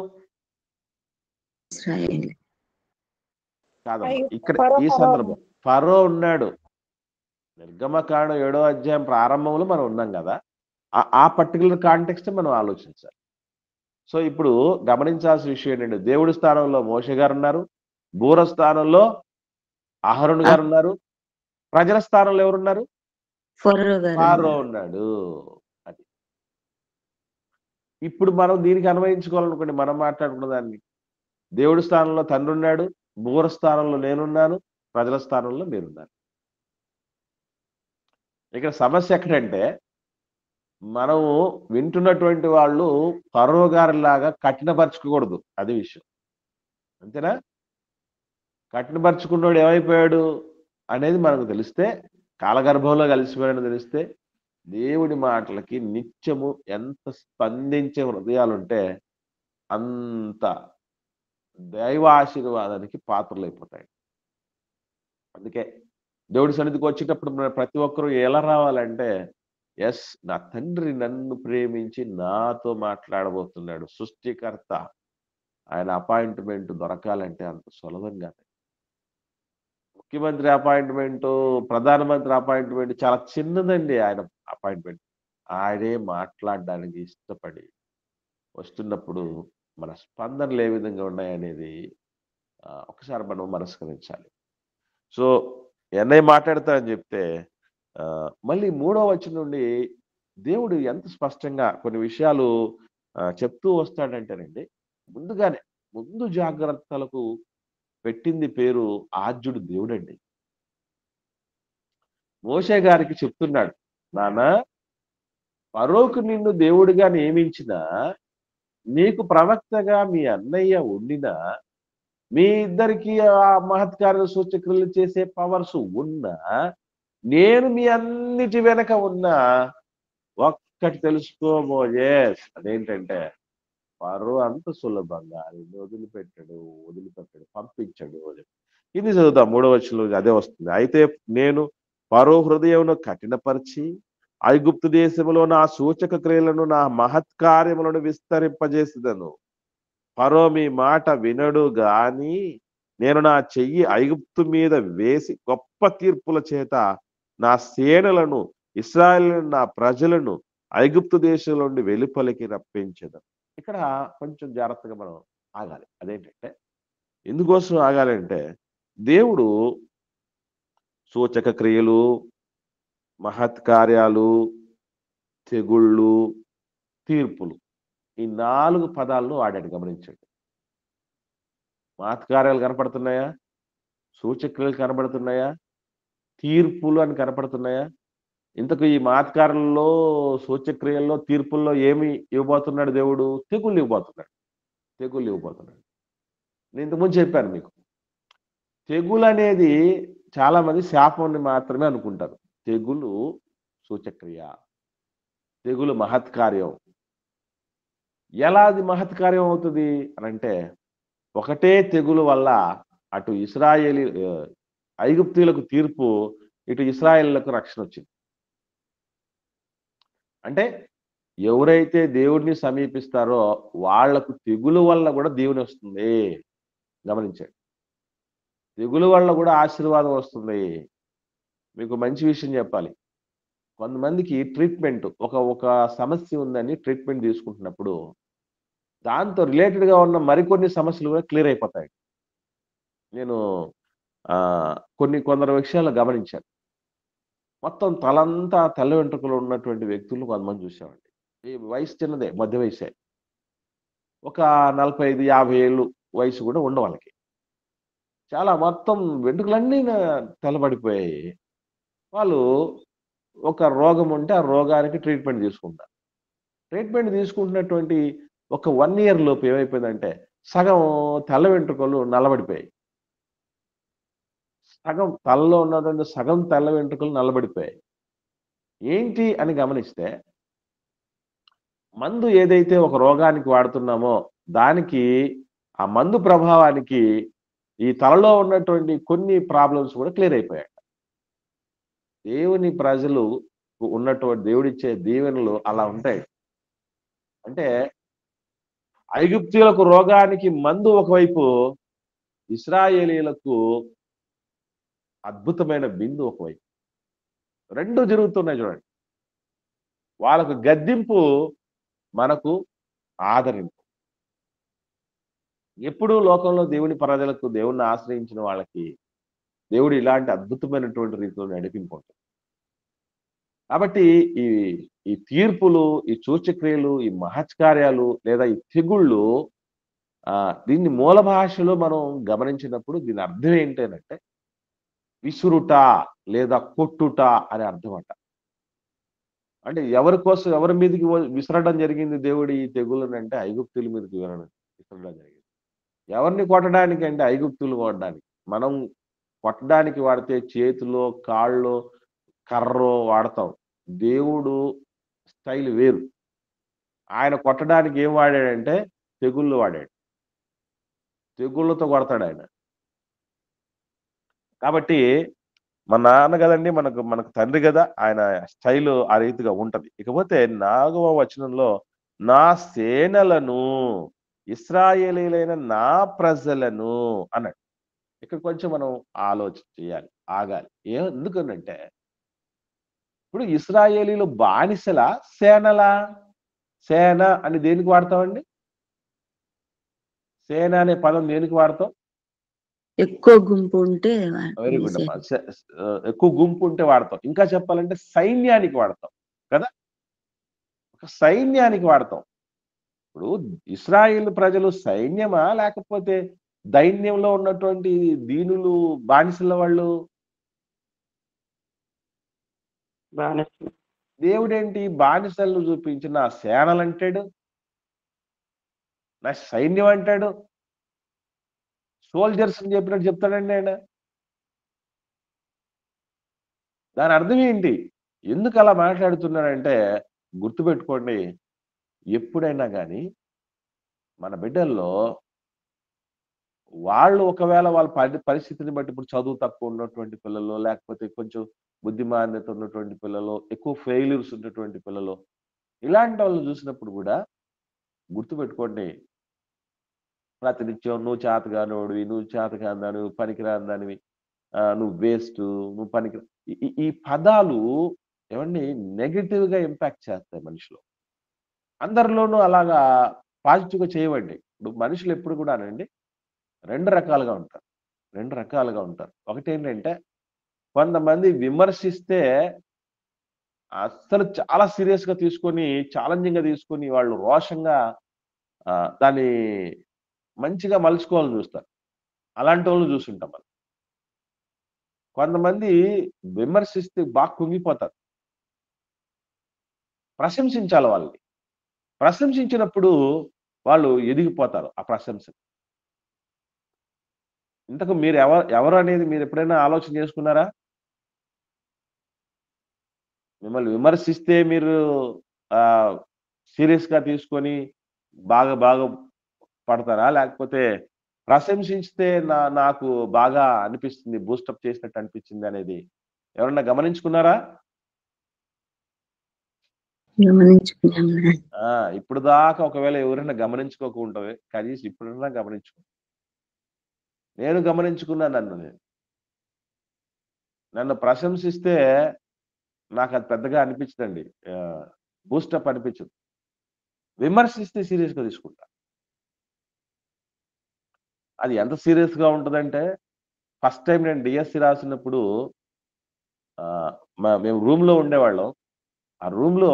ఇశ్రాయేలు. కాదమ్మా. ఇక్కడ ఫరో ఈ సందర్భం ఫరో ఉన్నాడు. నిర్గమకాండం 7వ అధ్యాయం ప్రారంభంలో మనం ఉన్నాం కదా! ఆ పర్టికులర్ కాంటెక్స్ట్ మనం ఆలోచించాలి. సో ఇప్పుడు గమనించాల్సిన విషయం ఏంటంటే, దేవుడి స్థానంలో మోషే గారు ఉన్నారు. బూర స్థానంలో అహరోను గారు ఉన్నారు. ప్రజల స్థానంలో ఎవరున్నారు? ఫరో గారు ఫారో ఉన్నారు. ఉన్నాడు. అది. ఇప్పుడు మనం దీనికి అన్వయించుకోవాలనుకోండి, మనం మాట్లాడుకున్న దాన్ని. దేవుడి స్థానంలో తండ్రి ఉన్నాడు. బూర స్థానంలో నేనున్నాను. ప్రజల స్థానంలో మీరున్నారు. ఇక్కడ సమస్య ఎక్కడంటే, మనము వింటున్నటువంటి వాళ్ళు ఫరో గారిలాగా కఠినపరచుకోకూడదు. అది విషయం. అంతేనా? కఠినపరుచుకున్నోడు ఏమైపోయాడు అనేది మనకు తెలిస్తే, కాలగర్భంలో కలిసిపోయాడని తెలిస్తే, దేవుడి మాటలకి నిత్యము ఎంత స్పందించే హృదయాలుంటే అంత దైవాశీర్వాదానికి పాత్రలైపోతాయి. అందుకే దేవుడి సన్నిధికి వచ్చేటప్పుడు మన ప్రతి ఒక్కరూ ఎలా రావాలంటే, నా తండ్రి నన్ను ప్రేమించి నాతో మాట్లాడబోతున్నాడు. సృష్టికర్త. ఆయన అపాయింట్మెంట్ దొరకాలంటే అంత సులభం కాదు. ముఖ్యమంత్రి అపాయింట్మెంటు, ప్రధానమంత్రి అపాయింట్మెంట్ చాలా చిన్నదండి ఆయన అపాయింట్మెంట్. ఆయనే మాట్లాడడానికి ఇష్టపడి వస్తున్నప్పుడు మన స్పందనలు ఏ విధంగా ఉన్నాయనేది ఒకసారి మనం మనస్కరించాలి. సో ఎన్నయ్య మాట్లాడతానని చెప్తే మళ్ళీ 3వ వచనం నుండి దేవుడు ఎంత స్పష్టంగా కొన్ని విషయాలు చెప్తూ వస్తాడంటేనండి, ముందు జాగ్రత్తలకు పెట్టింది పేరు ఆద్యుడు దేవుడండి. మోషే గారికి చెప్తున్నాడు, నాన్నా ఫరోకు నిన్ను దేవుడిగా నియమించినా, నీకు ప్రవక్తగా మీ అన్నయ్య ఉండినా, మీ ఇద్దరికి ఆ మహత్కార్య సూచక్రియలు చేసే పవర్స్ ఉన్నా, నేను మీ అన్నిటి వెనక ఉన్నా, ఒక్కటి తెలుసుకో మోజేస్, అదేంటంటే ఫరో అంత సులభంగా నిన్ను వదిలిపెట్టడు, పంపించడు. ఇది చదువుతాం 3వ వచనంలో అదే వస్తుంది. అయితే నేను ఫరో హృదయమును కఠినపరిచి ఐగుప్తు దేశములో నా సూచక క్రియలను నా మహత్కార్యములను విస్తరింపజేసేదను. ఫరో మీ మాట వినడు గాని నేను నా చెయ్యి ఐగుప్తు మీద వేసి గొప్ప తీర్పుల చేత నా సేనలను ఇశ్రాయేలును నా ప్రజలను ఐగుప్తు దేశం నుండి వెలుపలికి రప్పించెదను. ఇక్కడ కొంచెం జాగ్రత్తగా మనం ఆగాలి. అదేంటంటే ఎందుకోసం ఆగాలంటే దేవుడు సూచక క్రియలు, మహత్కార్యాలు, తెగుళ్ళు, తీర్పులు ఈ 4 పదాలను వాడాడు. గమనించండి. మహత్కార్యాలు కనపడుతున్నాయా? సూచక్రియలు కనబడుతున్నాయా? తీర్పులు అని కనపడుతున్నాయా? ఇంతకు ఈ మహత్కార్యాల్లో, సూచక్రియల్లో, తీర్పుల్లో ఏమి ఇవ్వబోతున్నాడు దేవుడు? తెగుళ్ళు ఇవ్వబోతున్నాడు. తెగుళ్ళు ఇవ్వబోతున్నాడు. నేను ఇంతకుముందు చెప్పాను మీకు. తెగులు అనేది చాలా మంది శాపాన్ని మాత్రమే అనుకుంటారు. తెగులు సూచక్రియ, తెగులు మహత్కార్యం. ఎలా అది మహత్కార్యం అవుతుంది అని అంటే ఒకటే తెగులు వల్ల అటు ఐగుప్తీయులకు తీర్పు, ఇటు ఇశ్రాయేలులకు రక్షణ వచ్చింది. అంటే ఎవరైతే దేవుడిని సమీపిస్తారో వాళ్లకు తెగులు వల్ల కూడా దేవుని వస్తుంది. గమనించండి. తెగులు వల్ల కూడా ఆశీర్వాదం వస్తుంది. మీకు మంచి విషయం చెప్పాలి. కొంతమందికి ట్రీట్మెంట్ ఒక సమస్య ఉందని ట్రీట్మెంట్ తీసుకుంటున్నప్పుడు దాంతో రిలేటెడ్గా ఉన్న మరికొన్ని సమస్యలు కూడా క్లియర్ అయిపోతాయి. నేను కొందరు విషయాలు గమనించాను. మొత్తం తలంతా తెల్ల వెంట్రుకలు ఉన్నటువంటి వ్యక్తులు కొంతమంది చూసామండి. ఈ వయసు చిన్నదే, మధ్య వయసే. ఒక 45-50 ఏళ్ళు వయసు కూడా ఉండ వాళ్ళకి. చాలా మొత్తం వెంట్రుకలన్నీ తెల్లబడిపోయాయి. వాళ్ళు ఒక రోగం ఉంటే ఆ రోగానికి ట్రీట్మెంట్ తీసుకుంటారు. ట్రీట్మెంట్ తీసుకుంటున్నటువంటి ఒక 1 ఇయర్ లోపు ఏమైపోయిందంటే సగం తెల్ల వెంట్రుకలు నల్లబడిపోయాయి. సగం తలలో ఉన్నటువంటి సగం తెల్ల వెంట్రుకలు నల్లబడిపోయాయి. ఏంటి అని గమనిస్తే మందు ఏదైతే ఒక రోగానికి వాడుతున్నామో దానికి ఆ మందు ప్రభావానికి ఈ తలలో ఉన్నటువంటి కొన్ని ప్రాబ్లమ్స్ కూడా క్లియర్ అయిపోయాయి. దేవుని ప్రజలు ఉన్నటువంటి దేవుడిచ్చే దీవెనలు అలా ఉంటాయి. అంటే ఐగుప్తీయులకు రోగానికి మందు ఒకవైపు, ఇశ్రాయేలీలకు అద్భుతమైన బిందు ఒకవైపు. రెండు జరుగుతున్నాయి చూడండి. వాళ్ళకు గద్దింపు, మనకు ఆదరింపు. ఎప్పుడూ లోకంలో దేవుని ప్రజలకు, దేవుణ్ణి ఆశ్రయించిన వాళ్ళకి దేవుడు ఇలాంటి అద్భుతమైనటువంటి రీతిలో నడిపింపు ఉంటుంది. కాబట్టి ఈ తీర్పులు, ఈ సూచక్రియలు, ఈ మహత్కార్యాలు లేదా ఈ తెగుళ్ళు దీన్ని మూల భాషలో మనం గమనించినప్పుడు దీని అర్థం ఏంటంటే విసురుట లేదా కొట్టుట అనే అర్థం అంట. అంటే ఎవరి మీదకి విసరడం జరిగింది దేవుడు ఈ తెగుళ్ళని అంటే ఐగుప్తుల మీదకి విసరడం జరిగింది. ఎవరిని కొట్టడానికి అంటే ఐగుప్తులు కొట్టడానికి. మనం కొట్టడానికి వాడితే చేతిలో, కాళ్ళలో, కర్రో వాడతాం. దేవుడు స్టైల్ వేరు. ఆయన కొట్టడానికి ఏం వాడాడంటే తెగుళ్ళు వాడాడు. తెగుళ్ళతో కొడతాడు ఆయన. కాబట్టి మన నాన్న కదండి, మనకు తండ్రి కదా, ఆయన స్టైల్ ఆ రీతిగా ఉంటది. ఇకపోతే 4వ వచనంలో నా సేనలను, ఇశ్రాయేలీలైన నా ప్రజలను అన్నాడు. ఇక్కడ కొంచెం మనం ఆలోచన చేయాలి, ఆగాలి. ఎందుకనంటే ఇప్పుడు ఇశ్రాయేలీలు బానిసల, సేనలా? సేన అని దేనికి వాడతామండి? సేన అనే పదం దేనికి వాడతాం? ఎక్కువ గుంపు ఉంటే వెరీ గుడ్ అమ్మా. ఎక్కువ గుంపు ఉంటే వాడతాం. ఇంకా చెప్పాలంటే సైన్యానికి వాడతాం కదా. ఒక సైన్యానికి వాడతాం. ఇప్పుడు ఇశ్రాయేల్ ప్రజలు సైన్యమా లేకపోతే దైన్యంలో ఉన్నటువంటి దీనులు, బానిసల వాళ్ళు? దేవుడేంటి బానిసలను చూపించి నా సేనలు అంటాడు, నా సైన్యం అంటాడు, సోల్జర్స్ అని చెప్పినట్టు చెప్తాడండి ఆయన. దాని అర్థం ఏంటి? ఎందుకు అలా మాట్లాడుతున్నాడంటే గుర్తుపెట్టుకోండి, ఎప్పుడైనా కానీ మన బిడ్డల్లో వాళ్ళు ఒకవేళ వాళ్ళ పరిస్థితిని బట్టి ఇప్పుడు చదువు తక్కువ ఉన్నటువంటి పిల్లలు, లేకపోతే కొంచెం బుద్ధిమాంద్యత ఉన్నటువంటి పిల్లలు, ఎక్కువ ఫెయిల్యూర్స్ ఉన్నటువంటి పిల్లలు, ఇలాంటి వాళ్ళని చూసినప్పుడు కూడా గుర్తుపెట్టుకోండి, ప్రతినిత్యం నువ్వు చేతగానోడివి, నువ్వు చేతకాందానివి, పనికిరాని దానివి, నువ్వు వేస్ట్, నువ్వు పనికి ఈ పదాలు ఏమండి నెగటివ్ గా ఇంపాక్ట్ చేస్తాయి మనిషిలో. అందరిలోనూ అలాగా పాజిటివ్ గా చేయవండి. ఇప్పుడు మనుషులు ఎప్పుడు కూడానండి రెండు రకాలుగా ఉంటారు. ఒకటేంటంటే కొంతమంది విమర్శిస్తే అస్సలు చాలా సీరియస్ గా తీసుకొని, ఛాలెంజింగ్ గా తీసుకొని వాళ్ళు రోషంగా దాన్ని మంచిగా మలుచుకోవాలని చూస్తారు. అలాంటి వాళ్ళని చూసుంటాం మనం. కొంతమంది విమర్శిస్తే బాగా కుంగిపోతారు. ప్రశంసించాలి వాళ్ళని. ప్రశంసించినప్పుడు వాళ్ళు ఎదిగిపోతారు ఆ ప్రశంస. ఇంతకు మీరు ఎవరు అనేది మీరు ఎప్పుడైనా ఆలోచన చేసుకున్నారా? మిమ్మల్ని విమర్శిస్తే మీరు సీరియస్ గా తీసుకొని బాగా బాగా పడతారా? లేకపోతే ప్రశంసిస్తే నాకు బాగా అనిపిస్తుంది, బూస్టప్ చేసినట్టు అనిపించింది అనేది ఎవరన్నా గమనించుకున్నారా? గమనించుకున్నాం. ఇప్పుడు దాకా ఒకవేళ ఎవరైనా గమనించుకోకుండా కనీసం ఇప్పుడన్నా గమనించుకో. నేను గమనించుకున్నాను నన్ను ప్రశంసిస్తే నాకు అది పెద్దగా అనిపించదండి. బూస్టప్ అనిపించదు. విమర్శిస్తే సీరియస్ గా తీసుకుంటా. అది ఎంత సీరియస్ గా ఉంటదంటే, ఫస్ట్ టైం నేను డిఎస్సి రాసినప్పుడు మేము రూమ్ లో ఉండేవాళ్ళం. ఆ రూమ్ లో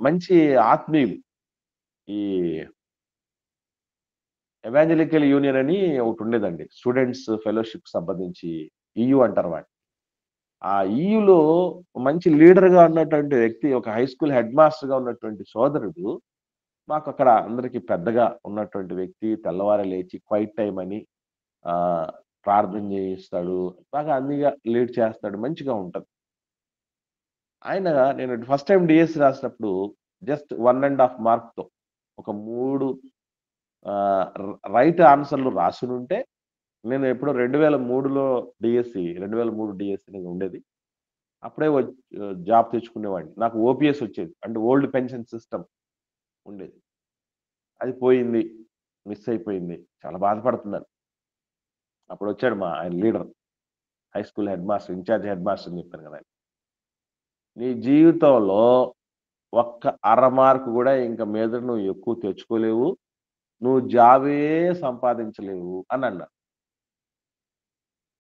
మంచి ఆత్మీయులు, ఈ ఎవాంజలికల్ యూనియన్ అని ఒకటి ఉండేదండి, స్టూడెంట్స్ ఫెలోషిప్ సంబంధించి, ఈయు అంటారు వాడిని. ఆ ఈయులో మంచి లీడర్ గా ఉన్నటువంటి వ్యక్తి, ఒక హై స్కూల్ హెడ్ మాస్టర్ గా ఉన్నటువంటి సోదరుడు, మాకు అక్కడ అందరికి పెద్దగా ఉన్నటువంటి వ్యక్తి. తెల్లవారే లేచి క్వైట్ టైం అని ప్రార్థన చేయిస్తాడు, బాగా అన్నిగా లీడ్ చేస్తాడు, మంచిగా ఉంటది. ఆయన నేను ఫస్ట్ టైం డిఎస్సి రాసినప్పుడు జస్ట్ 1.5 మార్క్తో ఒక 3 రైట్ ఆన్సర్లు రాసునుంటే, నేను ఎప్పుడో 2003లో డిఎస్సి 2003 డిఎస్సి ఉండేది. అప్పుడే జాబ్ తెచ్చుకునేవాడిని. నాకు ఓపీఎస్ వచ్చేది, అంటే ఓల్డ్ పెన్షన్ సిస్టమ్ ఉండేది. అది పోయింది, మిస్ అయిపోయింది. చాలా బాధపడుతున్నాను. అప్పుడు వచ్చాడు ఆయన leader, high school headmaster, incharge headmaster అని చెప్పాను కదా. నీ జీవితంలో ఒక్క అర మార్కు కూడా ఇంకా మీద నువ్వు ఎక్కువ తెచ్చుకోలేవు, నువ్వు జాబే సంపాదించలేవు అని అన్నారు.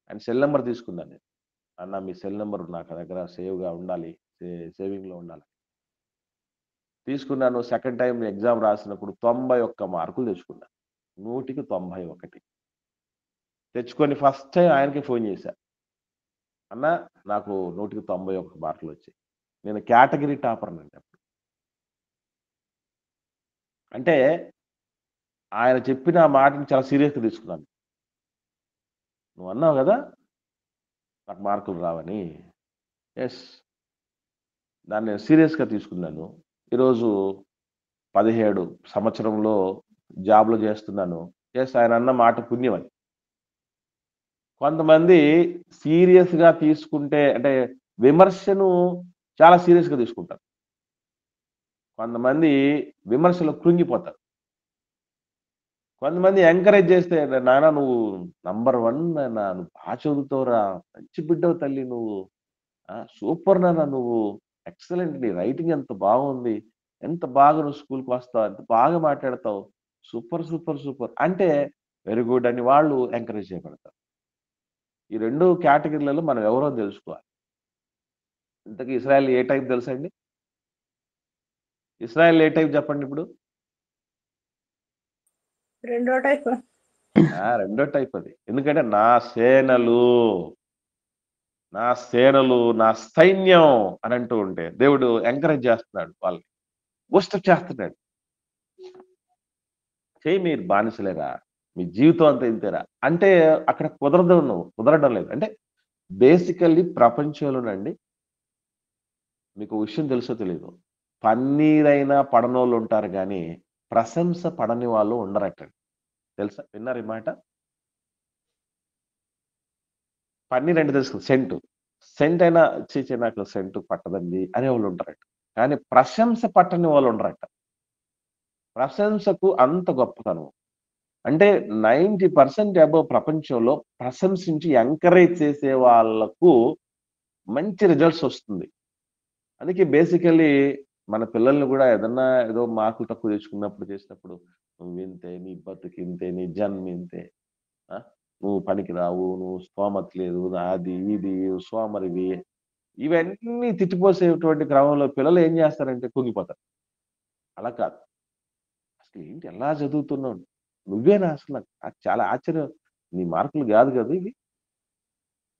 ఆయన సెల్ నెంబర్ తీసుకున్నాను నేను. అన్న మీ సెల్ నెంబర్ నాకు దగ్గర సేవ్గా ఉండాలి, సేవింగ్లో ఉండాలి. తీసుకున్నాను. సెకండ్ టైం ఎగ్జామ్ రాసినప్పుడు 91 మార్కులు తెచ్చుకున్నాను. 100కి 91 తెచ్చుకొని ఫస్ట్ టైం ఆయనకి ఫోన్ చేశా. అన్న నాకు 100కి 91 మార్కులు వచ్చాయి. నేను కేటగిరీ టాపర్ అండి అప్పుడు. అంటే ఆయన చెప్పిన ఆ మాటని చాలా సీరియస్గా తీసుకున్నాను. నువ్వు అన్నావు కదా నాకు మార్కులు రావని, ఎస్, దాన్ని నేను సీరియస్గా తీసుకున్నాను. ఈరోజు 17 సంవత్సరంలో జాబ్లో చేస్తున్నాను. ఎస్, ఆయన అన్న మాట పుణ్యం అని. కొంతమంది సీరియస్గా తీసుకుంటే, అంటే విమర్శను చాలా సీరియస్గా తీసుకుంటారు. కొంతమంది విమర్శలో కృంగిపోతారు. కొంతమంది ఎంకరేజ్ చేస్తే, నాన్న నువ్వు నంబర్ 1 నాన్న, నువ్వు బాగా చదువుతావురా, మంచి బిడ్డవు తల్లి, నువ్వు సూపర్ నాన్న, నువ్వు ఎక్సలెంట్, నీ రైటింగ్ ఎంత బాగుంది, ఎంత బాగా నువ్వు స్కూల్కి వస్తావు, ఎంత బాగా మాట్లాడతావు, సూపర్ సూపర్ సూపర్ అంటే వెరీ గుడ్ అని వాళ్ళు ఎంకరేజ్ చేయబడతారు. ఈ 2 కేటగిరీలలో మనం ఎవరో తెలుసుకోవాలి. ఇంతకీ ఇస్రాయల్ ఏ టైప్ తెలుసండి? ఇస్రాయల్ ఏ టైప్ చెప్పండి ఇప్పుడు? రెండో టైప్. రెండో టైప్ అది. ఎందుకంటే నా సేనలు, నా సైన్యం అని అంటూ ఉంటే దేవుడు ఎంకరేజ్ చేస్తున్నాడు, వాళ్ళని బూస్టప్ చేస్తున్నాడు. చేయి, మీరు బానిసలేరా, మీ జీవితం అంతా ఇంతేరా అంటే అక్కడ కుదరడం లేదు. అంటే బేసికల్లీ ప్రపంచంలోనండి, మీకు విషయం తెలుసో తెలీదు, పన్నీరైనా పడనోళ్ళు ఉంటారు కానీ ప్రశంస పడని వాళ్ళు ఉండరటండి. తెలుసా? విన్నారు ఈ మాట? పన్నీర్ అంటే తెలుసు సెంటు. సెంట్ అయినా చీచీ నాకు సెంటు పట్టదండి అనేవాళ్ళు ఉంటారట. కానీ ప్రశంస పట్టని వాళ్ళు ఉండరట. ప్రశంసకు అంత గొప్పతనం. అంటే 90% అబోవ్ ప్రపంచంలో ప్రశంసించి ఎంకరేజ్ చేసే వాళ్ళకు మంచి రిజల్ట్స్ వస్తుంది. అందుకే బేసికల్లీ మన పిల్లల్ని కూడా ఏదో మార్కులు తక్కువ తెచ్చుకున్నప్పుడు చేసినప్పుడు నువ్వింతే, నీ బతుకింతే, నీ జన్మ ఇంతే, నువ్వు పనికిరావు, నువ్వు స్తోమత లేదు, అది ఇది సోమరివి, ఇవన్నీ తిట్టిపోసేటువంటి క్రమంలో పిల్లలు ఏం చేస్తారంటే కుంగిపోతారు. అలా కాదు. అసలు ఏంటి ఎలా చదువుతున్నావు? నువ్వేనా అసలు? నాకు చాలా ఆశ్చర్యం. నీ మార్కులు కాదు కదా ఇవి?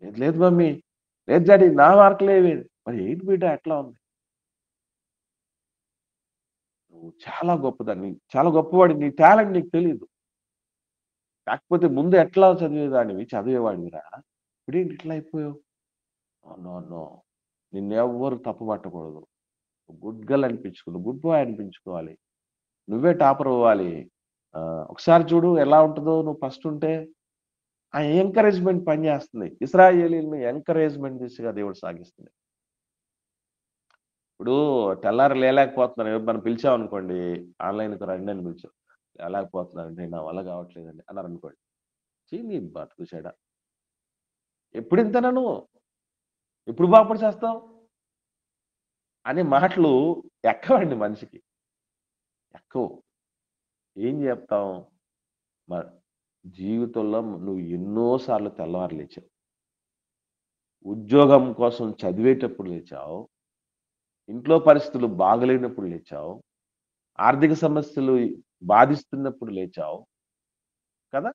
లేదు లేదు మమ్మీ, లేదు డాడీ నా మార్కులేవి. మరి ఏంటి బిడ్డ ఎట్లా ఉంది? నువ్వు చాలా గొప్పదాన్ని, చాలా గొప్పవాడి, నీ టాలెంట్ నీకు తెలియదు. కాకపోతే ముందు ఎట్లా చదివేదానివి, చదివేవాడివిరా, ఇప్పుడేంటి ఇట్లా అయిపోయావు? నో నో, నిన్నెవ్వరు తప్పు పట్టకూడదు. గుడ్ గర్ల్ అనిపించుకోవాలి, గుడ్ బాయ్ అనిపించుకోవాలి, నువ్వే టాపర్ అవ్వాలి. ఒకసారి చూడు ఎలా ఉంటుందో నువ్వు ఫస్ట్ ఉంటే. ఆ ఎంకరేజ్మెంట్ పనిచేస్తుంది. ఇశ్రాయేలీయుల్ని ఎంకరేజ్మెంట్ దిశగా దేవుడు సాగిస్తుంది. ఇప్పుడు తెల్లారి లేలేకపోతున్నాను, మనం పిలిచామనుకోండి, ఆన్లైన్కి రండి అని పిలిచాం, లేలేకపోతున్నానండి, నా వల్ల కావట్లేదండి అన్నారు అనుకోండి, నీ బతుకు చెడ, ఎప్పుడు ఇంతనా నువ్వు, ఎప్పుడు బాగుపడి చేస్తావు అనే మాటలు ఎక్కవండి మనిషికి, ఎక్కువ. ఏం చెప్తాం? మరి జీవితంలో నువ్వు ఎన్నోసార్లు తెల్లవారు లేచావు, ఉద్యోగం కోసం చదివేటప్పుడు లేచావు, ఇంట్లో పరిస్థితులు బాగలేనప్పుడు లేచావు, ఆర్థిక సమస్యలు బాధిస్తున్నప్పుడు లేచావు కదా,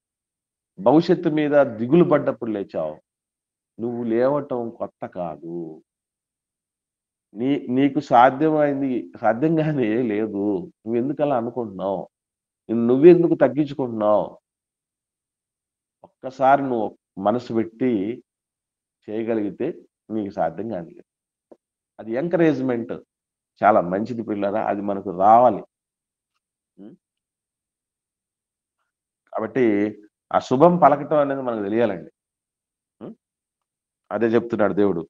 భవిష్యత్తు మీద దిగులు పడ్డప్పుడు లేచావు. నువ్వు లేవటం కొత్త కాదు. నీకు సాధ్యంగానే లేదు. నువ్వు ఎందుకు అలా అనుకుంటున్నావు? నువ్వెందుకు తగ్గించుకుంటున్నావు? ఒక్కసారి నువ్వు మనసు పెట్టి చేయగలిగితే నీకు సాధ్యం కాదు. అది ఎంకరేజ్మెంట్ చాలా మంచిది పిల్లరా, అది మనకు రావాలి. కాబట్టి ఆ శుభం పలకటం అనేది మనకు తెలియాలండి. అదే చెప్తున్నాడు దేవుడు.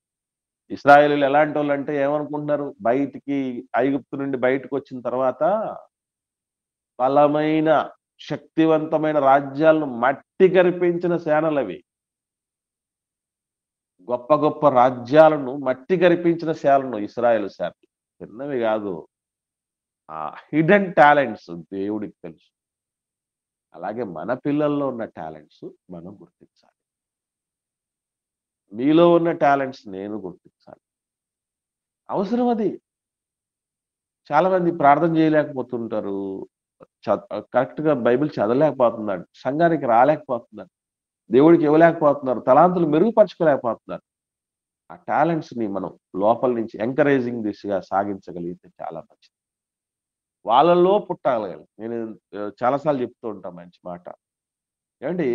ఇశ్రాయేలీయులు ఎలాంటి వాళ్ళు అంటే ఏమనుకుంటున్నారు? బయటికి ఐగుప్తు నుండి బయటకు వచ్చిన తర్వాత బలమైన శక్తివంతమైన రాజ్యాలను మట్టి గరిపించిన సేనలవి. గొప్ప గొప్ప రాజ్యాలను మట్టి గరిపించిన సేనలు ఇశ్రాయేలు సేనలు, చిన్నవి కాదు. ఆ హిడెన్ టాలెంట్స్ దేవుడికి తెలుసు. అలాగే మన పిల్లల్లో ఉన్న టాలెంట్స్ మనం గుర్తించాలి. మీలో ఉన్న టాలెంట్స్ నేను గుర్తించాలి. అవసరం అది. చాలా మంది ప్రార్థన చేయలేకపోతుంటారు, కరెక్ట్ గా బైబిల్ చదవలేకపోతున్నాడు, సంఘానికి రాలేకపోతున్నారు, దేవుడికి ఇవ్వలేకపోతున్నారు, తలాంతులు మెరుగుపరచుకోలేకపోతున్నారు. ఆ టాలెంట్స్ ని మనం లోపల నుంచి ఎంకరేజింగ్ దిశగా సాగించగలిగితే చాలా మంచిది. వాళ్ళలో పుట్టాలి. నేను చాలాసార్లు చెప్తూ ఉంటాను మంచి మాట. ఏమండి,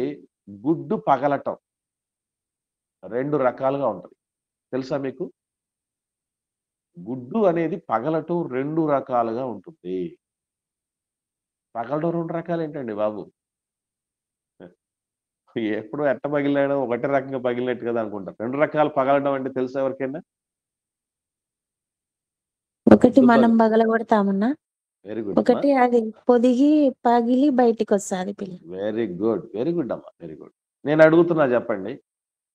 గుడ్డు పగలటం 2 రకాలుగా ఉంటుంది, తెలుసా మీకు? గుడ్డు అనేది పగలటం 2 రకాలుగా ఉంటుంది. పగలటం 2 రకాలు ఏంటండి బాబు? ఎప్పుడు ఎట్ట పగిలాడో ఒకటే రకంగా పగిలినట్టు కదా అనుకుంటారు. 2 రకాలు పగలడం అంటే తెలుసా ఎవరికైనా? ఒకటి మనం పగలగొడతామన్నా, వెరీ గుడ్. ఒకటి అది పొదిగి పగిలి బయటికి వస్తుంది పిల్ల. వెరీ గుడ్, వెరీ గుడ్ అమ్మా, వెరీ గుడ్. నేను అడుగుతున్నా, చెప్పండి,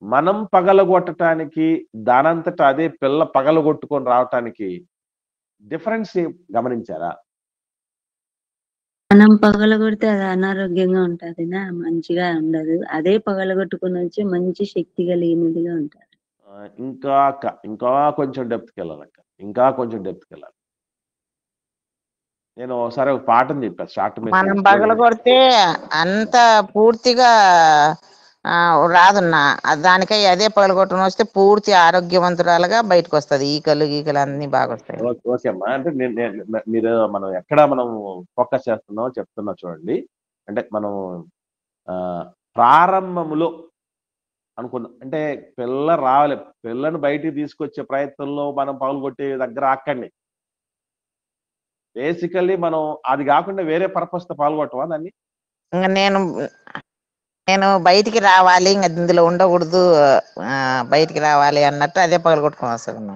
మనం పగలగొట్టడానికి దానంతట అదే పిల్ల పగలగొట్టుకొని రావటానికి డిఫరెన్స్ గమనించారా? మనం పగలగొడితే అది అనారోగ్యంగా ఉంటదినా, మంచిగా ఉండదు. అదే పగలగొట్టుకుని వచ్చి మంచి శక్తి కలిగినదిగా ఉంటది. ఇంకా కొంచెం డెప్త్కి వెళ్ళాలక్క, ఇంకా కొంచెం డెప్త్కి వెళ్ళాలి. నేను ఒకసారి ఒక పాఠం చెప్పాను, షార్ట్ మనం మెసేజ్. పగలగొడితే అంత పూర్తిగా రాదున్నా, దానికై అదే పగలగొట్టడం వస్తే పూర్తి ఆరోగ్యవంతురాలుగా బయటకు వస్తుంది. ఈకలు అన్ని బాగా వస్తాయి. ఓకే అమ్మా, అంటే మీరు మనం ఎక్కడ మనం ఫోకస్ చేస్తున్నామో చెప్తున్నా చూడండి. అంటే మనం ప్రారంభములో అనుకుందాం, అంటే పిల్ల రావాలి, పిల్లను బయటికి తీసుకొచ్చే ప్రయత్నంలో మనం పగలగొట్టే దగ్గర ఆకండి. బేసికల్లీ మనం అది కాకుండా వేరే పర్పస్తో పాల్గొట్టవా దాన్ని? ఇంకా నేను బయటికి రావాలి, ఇంకా ఇందులో ఉండకూడదు, బయటికి రావాలి అన్నట్టు అదే పగలగొట్టుకొని వస్తుంది అన్న.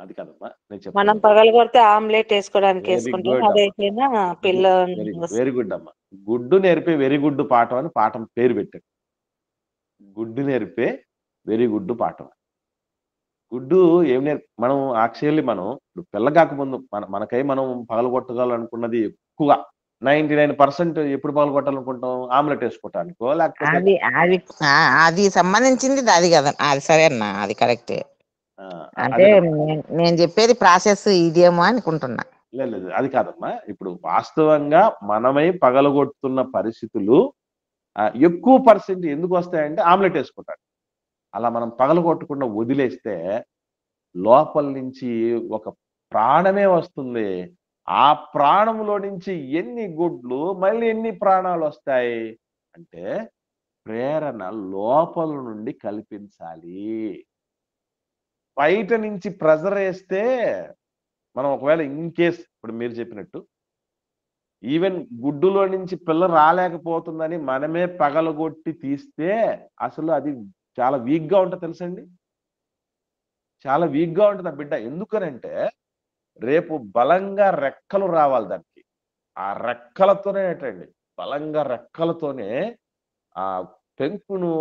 అది కాదమ్మా నేను మనం చెప్తున్నది. పగలగొడితే ఆమ్లెట్ వేసుకోవడానికి వెరీ వేసుకుంటాం, గుడ్ అమ్మా, అదైతేనా పిల్ల వెరీ గుడ్ అమ్మా. గుడ్డు నేర్పే వెరీ గుడ్ పాఠం అని పాఠం పేరు పెట్టాడు. గుడ్డు నేర్పే వెరీ గుడ్ పాఠం. గుడ్డు ఏం మనం యాక్చువల్లీ మనం ఇప్పుడు పిల్ల కాకముందు మనకై మనం పగలగొట్టగలనుకున్నది ఎక్కువ 99% ఎప్పుడు పగలగొట్టాలనుకుంటాం? ఆమ్లెట్ వేసుకోవటానికో లేకపోతే అది అది అది సంబంధించింది అది కదా, అది సరే అన్న, అది కరెక్టే. అంటే అదేనమ్మా. నేను చెప్పేది ప్రాసెస్ ఇదేమో అనుకుంటున్నా. లేదు అది కాదమ్మా. ఇప్పుడు వాస్తవంగా మనమై పగలగొడుతున్న పరిస్థితులు ఎక్కువ పర్సెంట్ ఎందుకు వస్తాయంటే ఆమ్లెట్ వేసుకుంటారు. అలా మనం పగలగొట్టకుండా వదిలేస్తే లోపల నుంచి ఒక ప్రాణమే వస్తుంది. ఆ ప్రాణంలో నుంచి ఎన్ని గుడ్లు మళ్ళీ ఎన్ని ప్రాణాలు వస్తాయి అంటే ప్రేరణ లోపల నుండి కల్పించాలి. బయట నుంచి ప్రెజర్ వేస్తే మనం ఒకవేళ ఇన్ కేస్ ఇప్పుడు మీరు చెప్పినట్టు ఈవెన్ గుడ్డులో నుంచి పిల్ల రాలేకపోతుందని మనమే పగలగొట్టి తీస్తే అసలు అది చాలా వీక్ గా ఉంటుంది తెలుసండి. చాలా వీక్ గా ఉంటుంది ఆ బిడ్డ. ఎందుకనంటే రేపు బలంగా రెక్కలు రావాలి దానికి. ఆ రెక్కలతోనే ఏంటండి, బలంగా రెక్కలతోనే ఆ పెంకును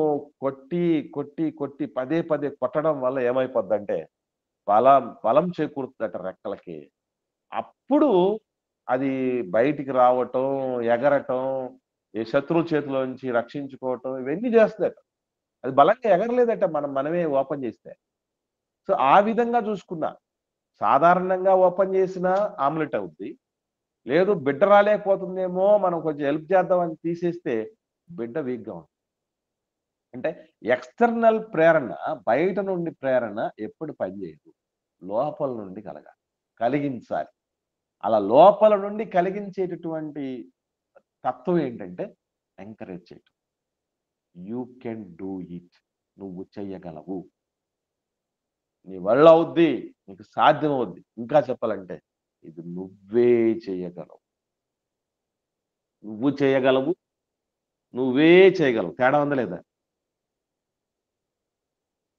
కొట్టి కొట్టి కొట్టి పదే పదే కొట్టడం వల్ల ఏమైపోద్దంటే బలం చేకూరుతుందట రెక్కలకి. అప్పుడు అది బయటికి రావటం, ఎగరటం, ఈ శత్రువు చేతిలో నుంచి రక్షించుకోవటం ఇవన్నీ చేస్తుందట. అది బలంగా ఎగరలేదట మనమే ఓపెన్ చేస్తే. సో ఆ విధంగా చూసుకున్నా సాధారణంగా ఓపెన్ చేసిన ఆమ్లెట్ అవుద్ది. లేదు బిడ్డ రాలేకపోతుందేమో మనం కొంచెం హెల్ప్ చేద్దామని తీసేస్తే బిడ్డ వీక్గా ఉంటుంది. అంటే ఎక్స్టర్నల్ ప్రేరణ, బయట నుండి ప్రేరణ ఎప్పుడు పనిచేయదు, లోపల నుండి కలిగించాలి. అలా లోపల నుండి కలిగించేటటువంటి తత్వం ఏంటంటే ఎంకరేజ్ చేయటం. యూ కెన్ డూ ఇట్, నువ్వు చెయ్యగలవు, నీ వల్ల అవుద్ది, నీకు సాధ్యం అవుద్ది. ఇంకా చెప్పాలంటే ఇది నువ్వే చేయగలవు, నువ్వు చేయగలవు, నువ్వే చేయగలవు. తేడా ఉందా లేదా?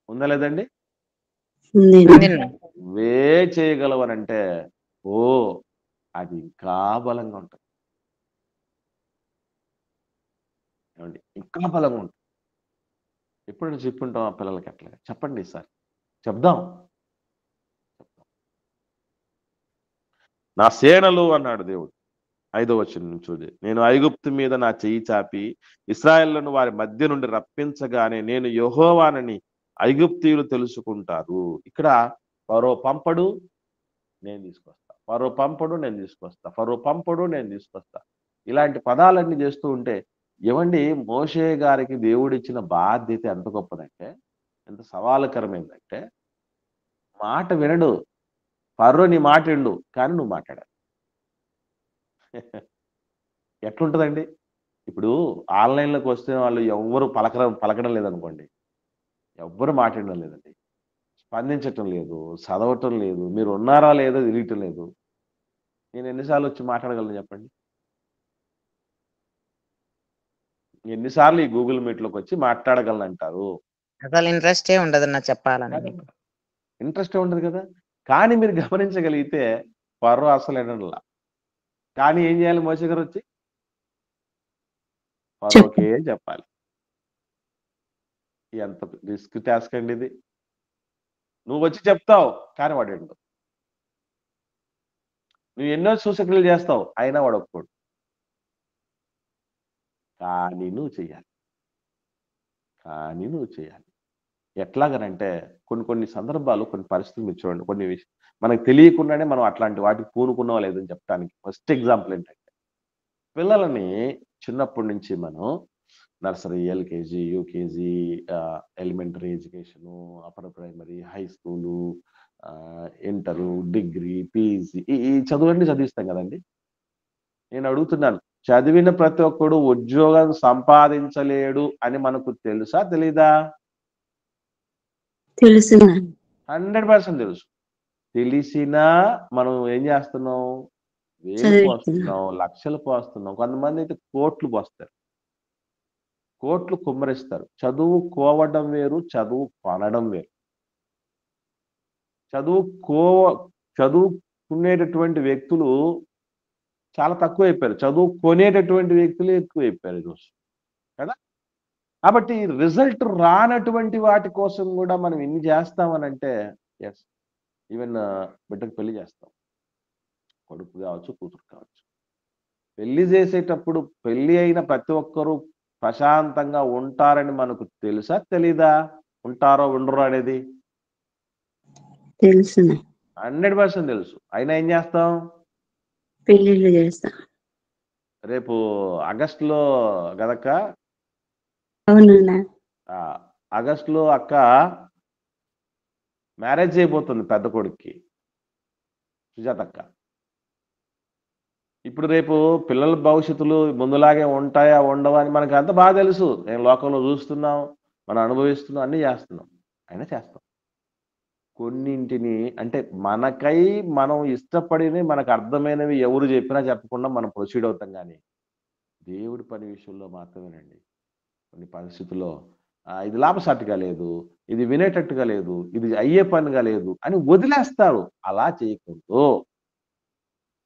ఉందా లేదండి? నువ్వే చేయగలవు అని అంటే ఓ అది ఇంకా బలంగా ఉంటుంది. ఏమండి, ఇంకా బలంగా ఉంటుంది. ఎప్పుడు చెప్పుంటాం ఆ పిల్లలకి అట్లా చెప్పండి సార్, చెప్దాం. నా సేనలు అన్నాడు దేవుడు 5వ వచనం నుంచి. నేను ఐగుప్తు మీద నా చెయ్యి చాపి ఇశ్రాయేలును వారి మధ్య నుండి రప్పించగానే నేను యెహోవానని ఐగుప్తీయులు తెలుసుకుంటారు. ఇక్కడ ఫరో పంపడు నేను తీసుకొస్తా, ఫరో పంపడు నేను తీసుకొస్తా, ఫరో పంపడు నేను తీసుకొస్తా, ఇలాంటి పదాలన్నీ చేస్తూ ఉంటే ఏమండి మోషే గారికి దేవుడిచ్చిన బాధ్యత ఎంత గొప్పదంటే, ఎంత సవాలుకరమైందంటే మాట వినడు. ఫరో నీ మాట విండు కానీ నువ్వు మాట్లాడాలి. ఎట్లుంటుందండి? ఇప్పుడు ఆన్లైన్లోకి వస్తే వాళ్ళు ఎవ్వరు పలకడం లేదనుకోండి, ఎవ్వరు మాట్లాడడం లేదండి, స్పందించటం లేదు, చదవటం లేదు, మీరు ఉన్నారా లేదో తెలియటం లేదు. నేను ఎన్నిసార్లు వచ్చి మాట్లాడగలను చెప్పండి? ఎన్నిసార్లు ఈ గూగుల్ మీట్లోకి వచ్చి మాట్లాడగలను అంటారు? అసలు ఇంట్రెస్టే ఉండదు నా చెప్పాలని. ఇంట్రెస్టే ఉండదు కదా. కానీ మీరు గమనించగలిగితే ఫరో అసలు ఎనలా. కానీ ఏం చేయాలి మోషే గారు వచ్చి? ఫరోకే చెప్పాలి. ఎంత రిస్క్ టాస్క్ అండి ఇది. నువ్వు వచ్చి చెప్తావు కానీ వాడు ఎండు. నువ్వు ఎన్నో సూచనలు చేస్తావు అయినా వాడు ఒప్పుకోడు. కానీ నువ్వు చెయ్యాలి, కానీ నువ్వు చేయాలి. ఎట్లాగనంటే కొన్ని సందర్భాలు, కొన్ని పరిస్థితులు మీరు చూడండి, కొన్ని మనకు తెలియకుండానే మనం అట్లాంటి వాటికి పూనుకున్నావా లేదని చెప్పడానికి ఫస్ట్ ఎగ్జాంపుల్ ఏంటంటే, పిల్లలని చిన్నప్పటి నుంచి మనం nursery, LKG, UKG, elementary education, upper primary, high school, inter, degree, PG ఈ చదువులన్నీ చదివిస్తాం కదండి. నేను అడుగుతున్నాను, చదివిన ప్రతి ఒక్కడు ఉద్యోగం సంపాదించలేడు అని మనకు తెలుసా తెలీదా? తెలుసు. 100% తెలుసు. తెలిసినా మనం ఏం చేస్తున్నాం? వేలు చదివిస్తున్నా. పోస్తున్నాం, లక్షలు పోస్తున్నాం. కొంతమంది అయితే కోట్లు పోస్తారు. కోట్లు కుమ్మరిస్తారు. చదువుకోవడం వేరు, చదువు కొనడం వేరు. చదువుకో చదువుకునేటటువంటి వ్యక్తులు చాలా తక్కువైపోయారు. చదువుకునేటటువంటి వ్యక్తులే ఎక్కువైపోయారు ఈరోజు. కదా! కాబట్టి రిజల్ట్ రానటువంటి వాటి కోసం కూడా మనం ఎన్ని చేస్తామనంటే యెస్. ఈవెన్ బిడ్డకు పెళ్లి చేస్తాం. కొడుకు కావచ్చు, కూతురు కావచ్చు. పెళ్లి చేసేటప్పుడు పెళ్లి అయిన ప్రతి ఒక్కరూ ప్రశాంతంగా ఉంటారని మనకు తెలుసా? తెలీదా? ఉంటారో ఉండరో అనేది? తెలుసునా 100% తెలుసు. అయినా ఏం చేస్తాం? పెళ్లిళ్ళు చేస్తా. రేపు ఆగస్టులో గదక్క అవునా ఆగస్టులో అక్క మ్యారేజ్ చేయబోతుంది పెద్ద కొడుక్కి, సుజాతక్క. ఇప్పుడు రేపు పిల్లల భవిష్యత్తులు ముందులాగే ఉంటాయా ఉండవా అని మనకు అంత బాగా తెలుసు. నేను లోకంలో చూస్తున్నాం, మనం అనుభవిస్తున్నాం, అన్నీ చేస్తున్నాం. అయినా చేస్తాం. కొన్నింటిని అంటే మనకై మనం ఇష్టపడినవి, మనకు అర్థమైనవి ఎవరు చెప్పినా చెప్పకుండా మనం ప్రొసీడ్ అవుతాం. కానీ దేవుడి పని విషయంలో మాత్రమేనండి కొన్ని పరిస్థితుల్లో ఇది లాభసాటిగా లేదు, ఇది వినేటట్టుగా లేదు, ఇది అయ్యే పనిగా లేదు అని వదిలేస్తారు. అలా చేయకూడదు.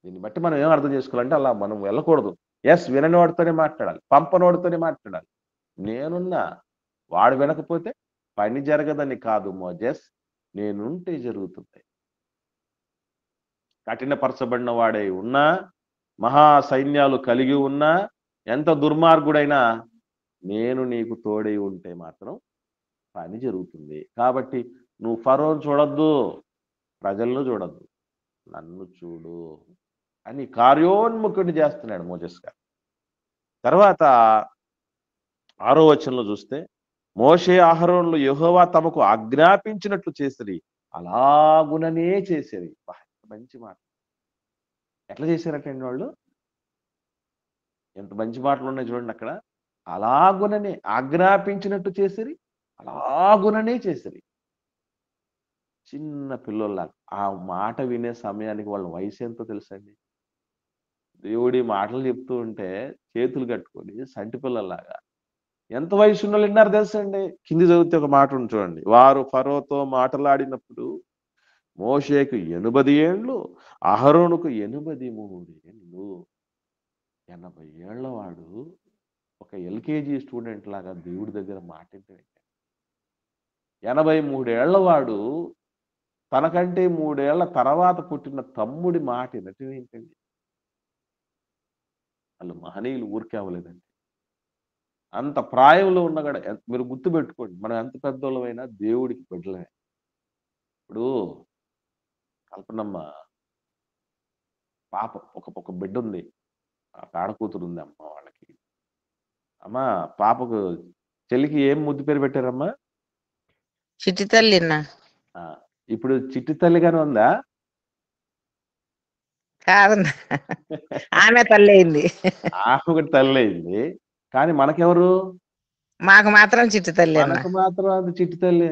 దీన్ని బట్టి మనం ఏం అర్థం చేసుకోవాలంటే అలా మనం వెళ్ళకూడదు. ఎస్, వినని వాడితోనే మాట్లాడాలి, పంపనోడితోనే మాట్లాడాలి. నేనున్నా, వాడు వినకపోతే పని జరగదని కాదు మోజెస్, నేనుంటే జరుగుతుంది. కఠినపరచబడిన వాడై ఉన్నా, మహా సైన్యాలు కలిగి ఉన్నా, ఎంత దుర్మార్గుడైనా నేను నీకు తోడై ఉంటే మాత్రం పని జరుగుతుంది. కాబట్టి నువ్వు ఫరోను చూడొద్దు, ప్రజలను చూడొద్దు, నన్ను చూడు అని కార్యోన్ముఖుడిని చేస్తున్నాడు మోజెస్ గారు. తర్వాత 6వ వచనంలో చూస్తే, మోషే అహరోనులు యెహోవా తమకు ఆజ్ఞాపించినట్లు చేసిరి, అలాగుననే చేసేది. మంచి మాట. ఎట్లా చేశారటండి వాళ్ళు? ఎంత మంచి మాటలు ఉన్నాయి చూడండి అక్కడ. అలాగుననే ఆజ్ఞాపించినట్టు చేసిరి, అలాగుననే చేసిరి. చిన్న పిల్లల్లాగా. ఆ మాట వినే సమయానికి వాళ్ళ వయసు ఎంతో తెలుసండి. దేవుడి మాటలు చెప్తూ ఉంటే చేతులు కట్టుకొని సంటి పిల్లల్లాగా. ఎంత వయసు ఉన్న వాళ్ళు విన్నారు తెలుసండి? కింది చదివితే ఒక మాట ఉంది చూడండి. వారు ఫరోతో మాటలాడినప్పుడు మోషేకు 80 ఏండ్లు, అహరోనుకు 83 ఏండ్లు. 80 ఏళ్ల వాడు ఒక ఎల్కేజీ స్టూడెంట్ లాగా దేవుడి దగ్గర మాట వింటాడు. 83 ఏళ్ల వాడు తనకంటే 3 ఏళ్ల తర్వాత పుట్టిన తమ్ముడి మాట వినటం ఏంటండి? వాళ్ళు మహనీయులు ఊరికే అవ్వలేదండి. అంత ప్రాయంలో ఉన్న కూడా మీరు గుర్తుపెట్టుకోండి, మనం ఎంత పెద్దోళ్ళమైనా దేవుడికి బిడ్డలమే. ఇప్పుడు కల్పనమ్మ పాప ఒక బిడ్డ ఉంది, పేడ కూతురు ఉంది అమ్మ వాళ్ళకి. అమ్మ పాపకు చెల్లికి ఏం ముద్దు పేరు పెట్టారమ్మా? చిట్టి తల్లిన్నా ఆ, ఇప్పుడు చిట్టి తల్లిగానే ఉందా? కాదన్నా, ఆమె తల్లి అయింది. ఆమె ఒకటి తల్లి అయింది. కానీ మనకెవరు? మాకు మాత్రం చిట్టి తల్లి అన్న. మనకు మాత్రం అది చిట్టి తల్లి.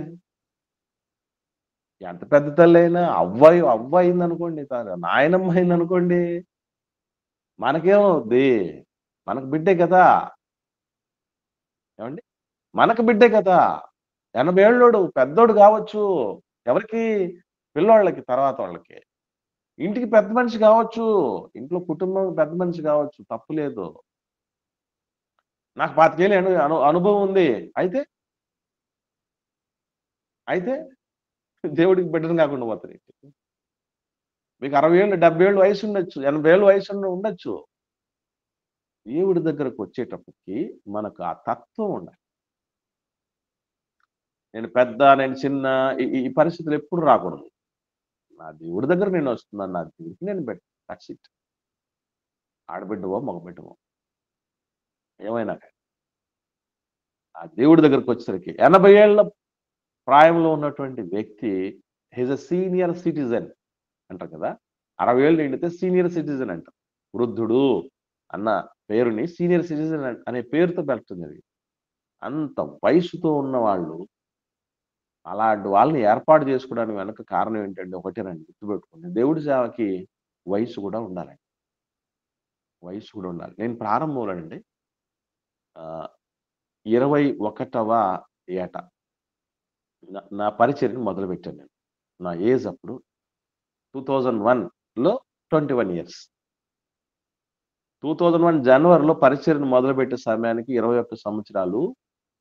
ఎంత పెద్ద తల్లి అయినా అవ్వ అయింది అనుకోండి, నాయనమ్మ అయింది అనుకోండి, మనకేమవుద్ది? మనకు బిడ్డే కదా. ఏమండి? మనకు బిడ్డే కదా. 80 ఏళ్ళోడు పెద్దోడు కావచ్చు. ఎవరికి? పిల్లోళ్ళకి, తర్వాత వాళ్ళకి. ఇంటికి పెద్ద మనిషి కావచ్చు, ఇంట్లో కుటుంబం పెద్ద మనిషి కావచ్చు, తప్పు లేదు. నాకు 25 ఏళ్ళు అనుభవం ఉంది. అయితే అయితే దేవుడికి బిడ్డను కాకుండా పోతుంది. మీకు 60 ఏళ్ళు 70 ఏళ్ళు వయసు ఉండొచ్చు, 80 ఏళ్ళు వయసు ఉండొచ్చు. దేవుడి దగ్గరకు వచ్చేటప్పటికి మనకు ఆ తత్వం ఉండాలి. నేను పెద్ద, నేను చిన్న, ఈ పరిస్థితులు ఎప్పుడు రాకూడదు. నా దేవుడి దగ్గర నేను వస్తున్నాను, నా దేవుడికి నేను పెట్ట దట్స్ ఇట్. ఆడబిడ్డవో మగబిడ్డవో ఏమైనా ఆ దేవుడి దగ్గరకు వచ్చేసరికి 80 ఏళ్ల ప్రాయంలో ఉన్నటువంటి వ్యక్తి హీజ్ అ సీనియర్ సిటిజన్ అంటారు కదా. 60 ఏళ్ళు నిండితే సీనియర్ సిటిజన్ అంటారు. వృద్ధుడు అన్న పేరుని సీనియర్ సిటిజన్ అనే పేరుతో పెట్టడం జరిగింది. అంత వయసుతో ఉన్న వాళ్ళు అలాంటి వాళ్ళని ఏర్పాటు చేసుకోవడానికి వెనక కారణం ఏంటంటే ఒకటేనండి, గుర్తుపెట్టుకోండి, దేవుడి సేవకి వయసు కూడా ఉండాలండి. వయసు కూడా ఉండాలి. నేను ప్రారంభంలోనండి 21వ ఏట నా పరిచర్యను మొదలుపెట్టాను నేను. నా ఏజ్ అప్పుడు 2001లో 21 ఇయర్స్. 2001 జనవరిలో పరిచర్యను మొదలుపెట్టే సమయానికి 21 సంవత్సరాలు.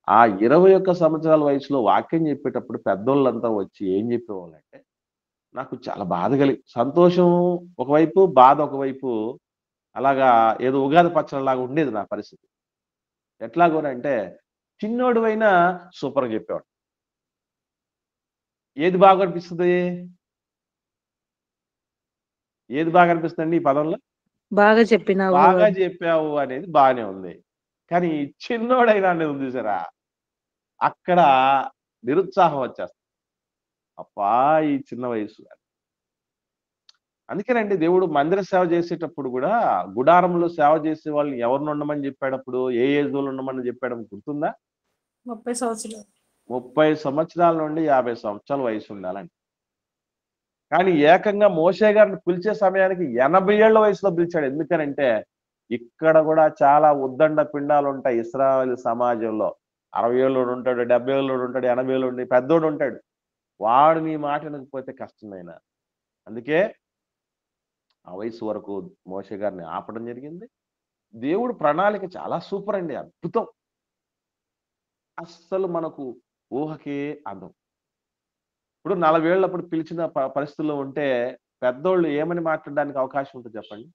ఆ 21 సంవత్సరాల వయసులో వాక్యం చెప్పేటప్పుడు పెద్దోళ్ళంతా వచ్చి ఏం చెప్పేవాళ్ళంటే, నాకు చాలా బాధ సంతోషం ఒకవైపు, బాధ ఒకవైపు, అలాగా ఏదో ఉగాది పచ్చడిలాగా ఉండేది నా పరిస్థితి. ఎట్లాగోనంటే చిన్నోడివైనా సూపర్‌గా చెప్పేవాడు. ఏది బాగా అనిపిస్తది? ఏది బాగా అనిపిస్తుందండి ఈ పదంలో? బాగా చెప్పినావు బాగా చెప్పావు అనేది బానే ఉంది. కానీ చిన్నోడైనా అనేది ఉంది చూసారా? అక్కడ నిరుత్సాహం వచ్చేస్తుంది. అబ్బా! ఈ చిన్న వయసు. అందుకేనండి దేవుడు మందిర సేవ చేసేటప్పుడు కూడా గుడారంలో సేవ చేసే వాళ్ళని ఎవరిని ఉండమని చెప్పాడప్పుడు, ఏ ఏజ్ వాళ్ళు ఉండమని చెప్పాడని గుర్తుందా? 30 సంవత్సరాలు. 30 సంవత్సరాల నుండి 50 సంవత్సరాల వయసు ఉండాలండి. కానీ ఏకంగా మోషే గారిని పిలిచే సమయానికి 80 ఏళ్ల వయసులో పిలిచాడు. ఎందుకనంటే ఇక్కడ కూడా చాలా ఉద్దండ పిండాలు ఉంటాయి ఇశ్రాయేలు సమాజంలో. 60 ఏళ్ళోడు ఉంటాడు, 70 ఏళ్ళోడు ఉంటాడు, 80 ఏళ్ళోడు పెద్దోడు ఉంటాడు. వాడు నీ మాట వినకపోతే కష్టం నాయనా. అందుకే ఆ వయసు వరకు మోషే గారిని ఆపడం జరిగింది. దేవుడు ప్రణాళిక చాలా సూపర్ అండి. అద్భుతం. అస్సలు మనకు ఊహకే అందం. ఇప్పుడు 40 ఏళ్ళప్పుడు పిలిచిన పరిస్థితుల్లో ఉంటే పెద్దోళ్ళు ఏమని మాట్లాడడానికి అవకాశం ఉంటుంది చెప్పండి?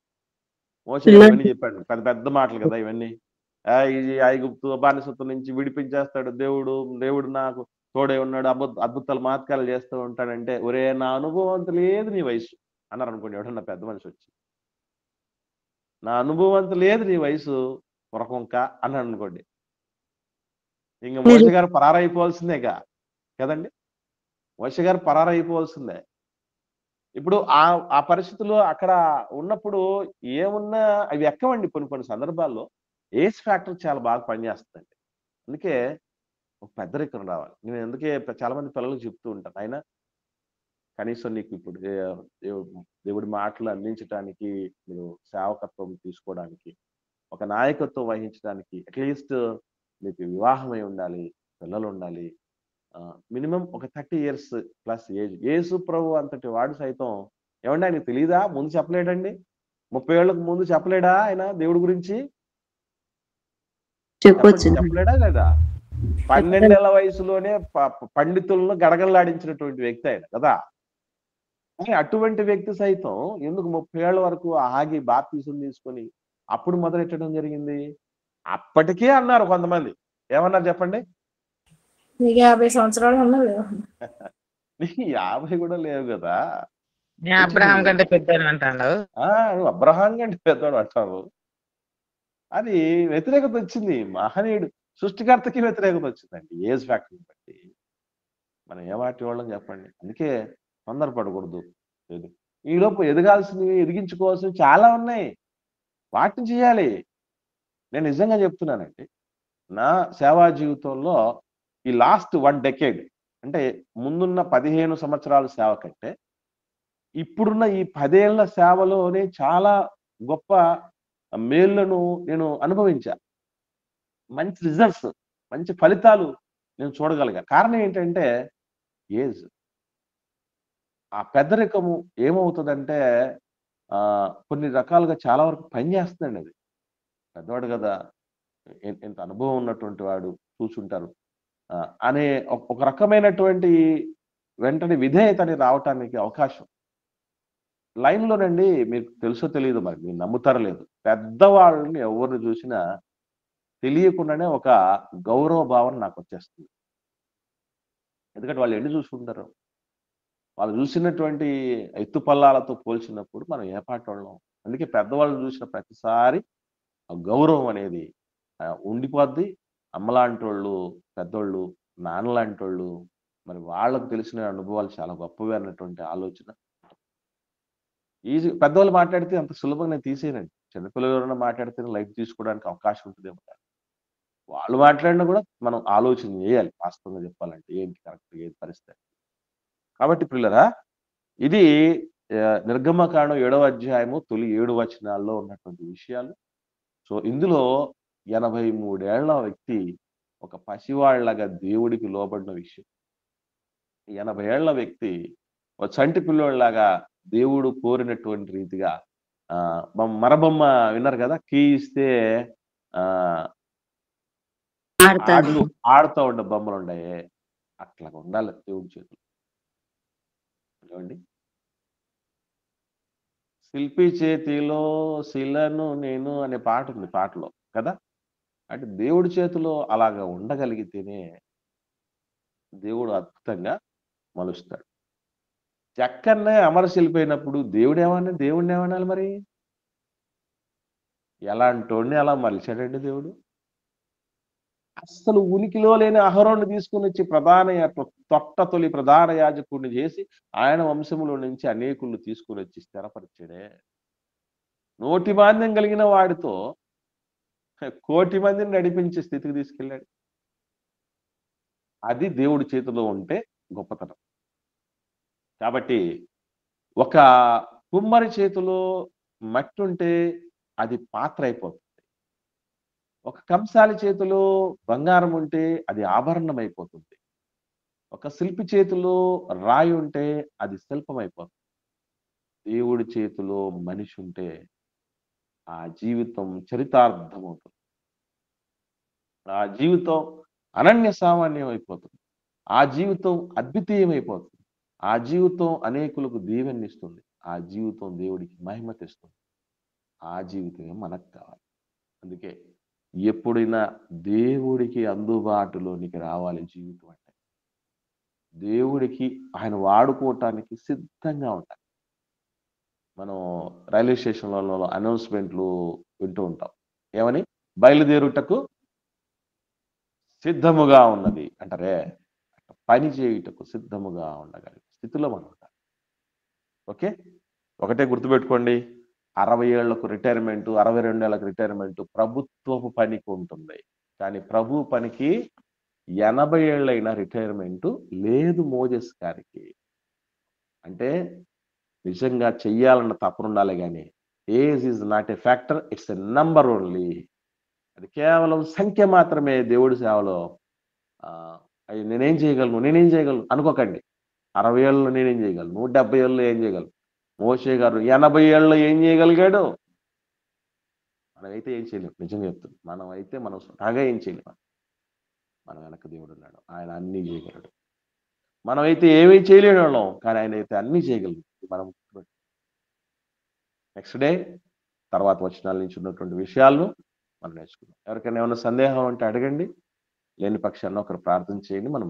మోషే గారు ఇవన్నీ చెప్పాడు. పెద్ద పెద్ద మాటలు కదా ఇవన్నీ. ఇది ఐగుప్తు బానిసత్వం నుంచి విడిపించేస్తాడు దేవుడు. దేవుడు నాకు తోడే ఉన్నాడు. అద్భుతాలు మహత్కారాలు చేస్తూ ఉంటాడంటే, ఒరేయ్ నా అనుభవం అంత లేదు నీ వయసు అన్నారు అనుకోండి ఎవడన్నా పెద్ద మనిషి వచ్చి. నా అనుభవం అంత లేదు నీ వయసు పొరకొంక అన్నాడు అనుకోండి. ఇంక మోషే గారు పరారైపోవాల్సిందేగా కదండి. మోషే గారు పరారైపోవాల్సిందే. ఇప్పుడు ఆ పరిస్థితుల్లో అక్కడ ఉన్నప్పుడు ఏమున్నా అవి ఎక్కవండి కొన్ని కొన్ని సందర్భాల్లో. ఏజ్ ఫ్యాక్టర్ చాలా బాగా పనిచేస్తుందండి. అందుకే ఒక పెద్దరికం రావాలి. నేను అందుకే చాలా మంది పిల్లలకు చెప్తూ ఉంటాను. నాయనా కనీసం నీకు ఇప్పుడు దేవుడి మాటలు అందించటానికి, మీరు సేవకత్వం తీసుకోవడానికి, ఒక నాయకత్వం వహించడానికి అట్‌లీస్ట్ మీకు వివాహమై ఉండాలి, పిల్లలుండాలి. మినిమమ్ ఒక 30 ఇయర్స్ ప్లస్ ఏజ్. యేసు ప్రభు అంతటి వాడు సైతం ఏవండీ ఆయనకు తెలీదా? ముందు చెప్పలేడండి? 30 ఏళ్ళకు ముందు చెప్పలేడా ఆయన దేవుడి గురించి? చెప్పొచ్చు. చెప్పలేడా లేదా? 12 ఏళ్ల వయసులోనే పండితులను గడగడలాడించినటువంటి వ్యక్తి ఆయన కదా! కానీ అటువంటి వ్యక్తి సైతం ఎందుకు 30 ఏళ్ల వరకు ఆగి బాప్తిసం తీసుకొని అప్పుడు మొదలెట్టడం జరిగింది? అప్పటికే అన్నారు కొంతమంది. ఏమన్నారు చెప్పండి? నీకు 50 సంవత్సరాలు ఉన్నది. నీకు 50 కూడా లేవు కదా! నేను అబ్రహాం కంటే పెద్దాను అంటాడు. నువ్వు అబ్రహాం కంటే పెద్దోడు అంటావు. అది వ్యతిరేకత వచ్చింది. మహనీయుడు సృష్టికర్తకి వ్యతిరేకత వచ్చిందండి ఏజ్ ఫ్యాక్టర్‌ని బట్టి. మనం ఏ వాటి వాళ్ళం చెప్పండి. అందుకే తొందరపడకూడదు. ఈలోపు ఎదగాల్సినవి, ఎదిగించుకోవాల్సినవి చాలా ఉన్నాయి. వాటిని చేయాలి. నేను నిజంగా చెప్తున్నానండి. నా సేవా జీవితంలో ఈ లాస్ట్ 1 డెకేడ్ అంటే ముందున్న 15 సంవత్సరాల సేవ కంటే ఇప్పుడున్న ఈ 10 ఏళ్ల సేవలోనే చాలా గొప్ప మేలులను నేను అనుభవించా. మంచి రిజల్ట్స్, మంచి ఫలితాలు నేను చూడగలిగా. కారణం ఏంటంటే ఏజ్. ఆ పెద్దరికము ఏమవుతదంటే కొన్ని రకాలుగా చాలా వరకు పనిచేస్తుందండి అది. పెద్దవాడు కదా! ఎంత అనుభవం ఉన్నటువంటి వాడు చూసుంటారు. అనే ఒక రకమైనటువంటి వెంటనే విధేయత అనేది రావటానికి అవకాశం. లైన్‌లోనండి మీకు తెలుసో తెలీదో మరి మీరు నమ్ముతారో లేదో. పెద్దవాళ్ళని ఎవరిని చూసినా తెలియకుండానే ఒక గౌరవ భావన నాకొచ్చేస్తుంది. ఎందుకంటే వాళ్ళు ఎన్ని చూసుకుంటారు. వాళ్ళు చూసినటువంటి ఎత్తుపల్లాలతో పోల్చినప్పుడు మనం ఏ పాటోళ్ళం. అందుకే పెద్దవాళ్ళని చూసిన ప్రతిసారి ఆ గౌరవం అనేది ఉండిపోద్ది. అమ్మలాంటోళ్ళు, పెద్దోళ్ళు, నాన్నలాంటోళ్ళు మరి వాళ్ళకు తెలిసిన అనుభవాలు చాలా గొప్పవి అన్నటువంటి ఆలోచన. ఈజీ పెద్దవాళ్ళు మాట్లాడితే అంత సులభంగా నేను తీసేయనండి. చిన్నపిల్లలు ఎవరైనా మాట్లాడితేనే లైట్ తీసుకోవడానికి అవకాశం ఉంటుందేమో. వాళ్ళు మాట్లాడినా కూడా మనం ఆలోచన చేయాలి వాస్తవంగా చెప్పాలంటే. ఏంటి కరెక్ట్ ఏది పరిస్థితి. కాబట్టి పిల్లరా ఇది నిర్గమకాండం 7వ అధ్యాయము తొలి 7 వచనాల్లో ఉన్నటువంటి విషయాలు. సో ఇందులో 83 ఏళ్ల వ్యక్తి ఒక పసివాళ్లాగా దేవుడికి లోబడిన విషయం. 80 ఏళ్ల వ్యక్తి ఒక చంటి పిల్లోడిలాగా దేవుడు కోరినటువంటి రీతిగా మరబొమ్మ విన్నారు కదా, కీ ఇస్తే ఆడుతూ ఉండే బొమ్మలు ఉన్నాయి. అట్లా ఉండాలి దేవుడి చేతులు. ఏమండి, శిల్పి చేతిలో శిలను నేను అనే పాట ఉంది పాటలో కదా. అంటే దేవుడి చేతిలో అలాగా ఉండగలిగితేనే దేవుడు అద్భుతంగా మలుస్తాడు. చెక్కన్నే అమరశిల్పి అయినప్పుడు దేవుడిని ఏమనాలి మరి? ఎలాంటోడిని అలా మలిచాడండి దేవుడు. అస్సలు ఉనికిలో లేని అహరోను తీసుకుని వచ్చి తొలి ప్రధాన యాజకుడిని చేసి ఆయన వంశములో నుంచి అనేకులు తీసుకుని వచ్చి స్థిరపరిచాడే. 100 మాంద్యం కలిగిన వాడితో 1 కోటి మందిని నడిపించే స్థితికి తీసుకెళ్ళాడు. అది దేవుడి చేతిలో ఉంటే గొప్పతనం. కాబట్టి ఒక కుమ్మరి చేతిలో మట్టి ఉంటే అది పాత్ర అయిపోతుంది. ఒక కంసాలి చేతిలో బంగారం ఉంటే అది ఆభరణం అయిపోతుంది. ఒక శిల్పి చేతిలో రాయి ఉంటే అది శిల్పం అయిపోతుంది. దేవుడి చేతిలో మనిషి ఉంటే ఆ జీవితం చరితార్థం అవుతుంది. ఆ జీవితం అనన్య సామాన్యం అయిపోతుంది. ఆ జీవితం అద్వితీయమైపోతుంది. ఆ జీవితం అనేకులకు దీవెనిస్తుంది. ఆ జీవితం దేవుడికి మహిమ తెస్తుంది. ఆ జీవితమే మనకు కావాలి. అందుకే ఎప్పుడైనా దేవుడికి అందుబాటులోనికి రావాలి జీవితం అంటే. దేవుడికి ఆయన వాడుకోవటానికి సిద్ధంగా ఉండాలి. మనం రైల్వే స్టేషన్లలో అనౌన్స్మెంట్లు వింటూ ఉంటాం. ఏమని? బయలుదేరుటకు సిద్ధముగా ఉన్నది అంటారే. పని చేయుటకు సిద్ధముగా ఉండగలిగే స్థితిలో మనం ఉంటాం. ఓకే, ఒకటే గుర్తుపెట్టుకోండి, 60 ఏళ్లకు రిటైర్మెంట్, 62 ఏళ్లకు రిటైర్మెంట్ ప్రభుత్వపు పనికి ఉంటుంది. కానీ ప్రభు పనికి 80 ఏళ్ళైనా రిటైర్మెంట్ లేదు మోజెస్ గారికి. అంటే నిజంగా చెయ్యాలన్న తపన ఉండాలి. కానీ age is not a factor, it's a number only. అది కేవలం సంఖ్య మాత్రమే దేవుడి సేవలో. నేనేం చేయగలను అనుకోకండి. 60 ఏళ్ళలో నేనేం చేయగలను, 70 ఏళ్ళలో ఏం చేయగలను. మోషే గారు 80 ఏళ్ళలో ఏం చేయగలిగాడు? మనమైతే ఏం చేయలేము. నిజంగా చెప్తుంది, మనం స్వతహాగా ఏం చేయలేము. మన వెనక దేవుడు ఉన్నాడు, ఆయన అన్నీ చేయగలడు. మనమైతే ఏమీ చేయలేని వాళ్ళం, కానీ ఆయన అయితే అన్నీ చేయగలడు. మనం నెక్స్ట్ డే తర్వాత వచనాల నుంచి ఉన్నటువంటి విషయాలను మనం నేర్చుకుందాం. ఎవరికైనా ఏమైనా సందేహం అంటే అడగండి. లేని పక్షాన్ని ఒకరు ప్రార్థన చేయండి. మనం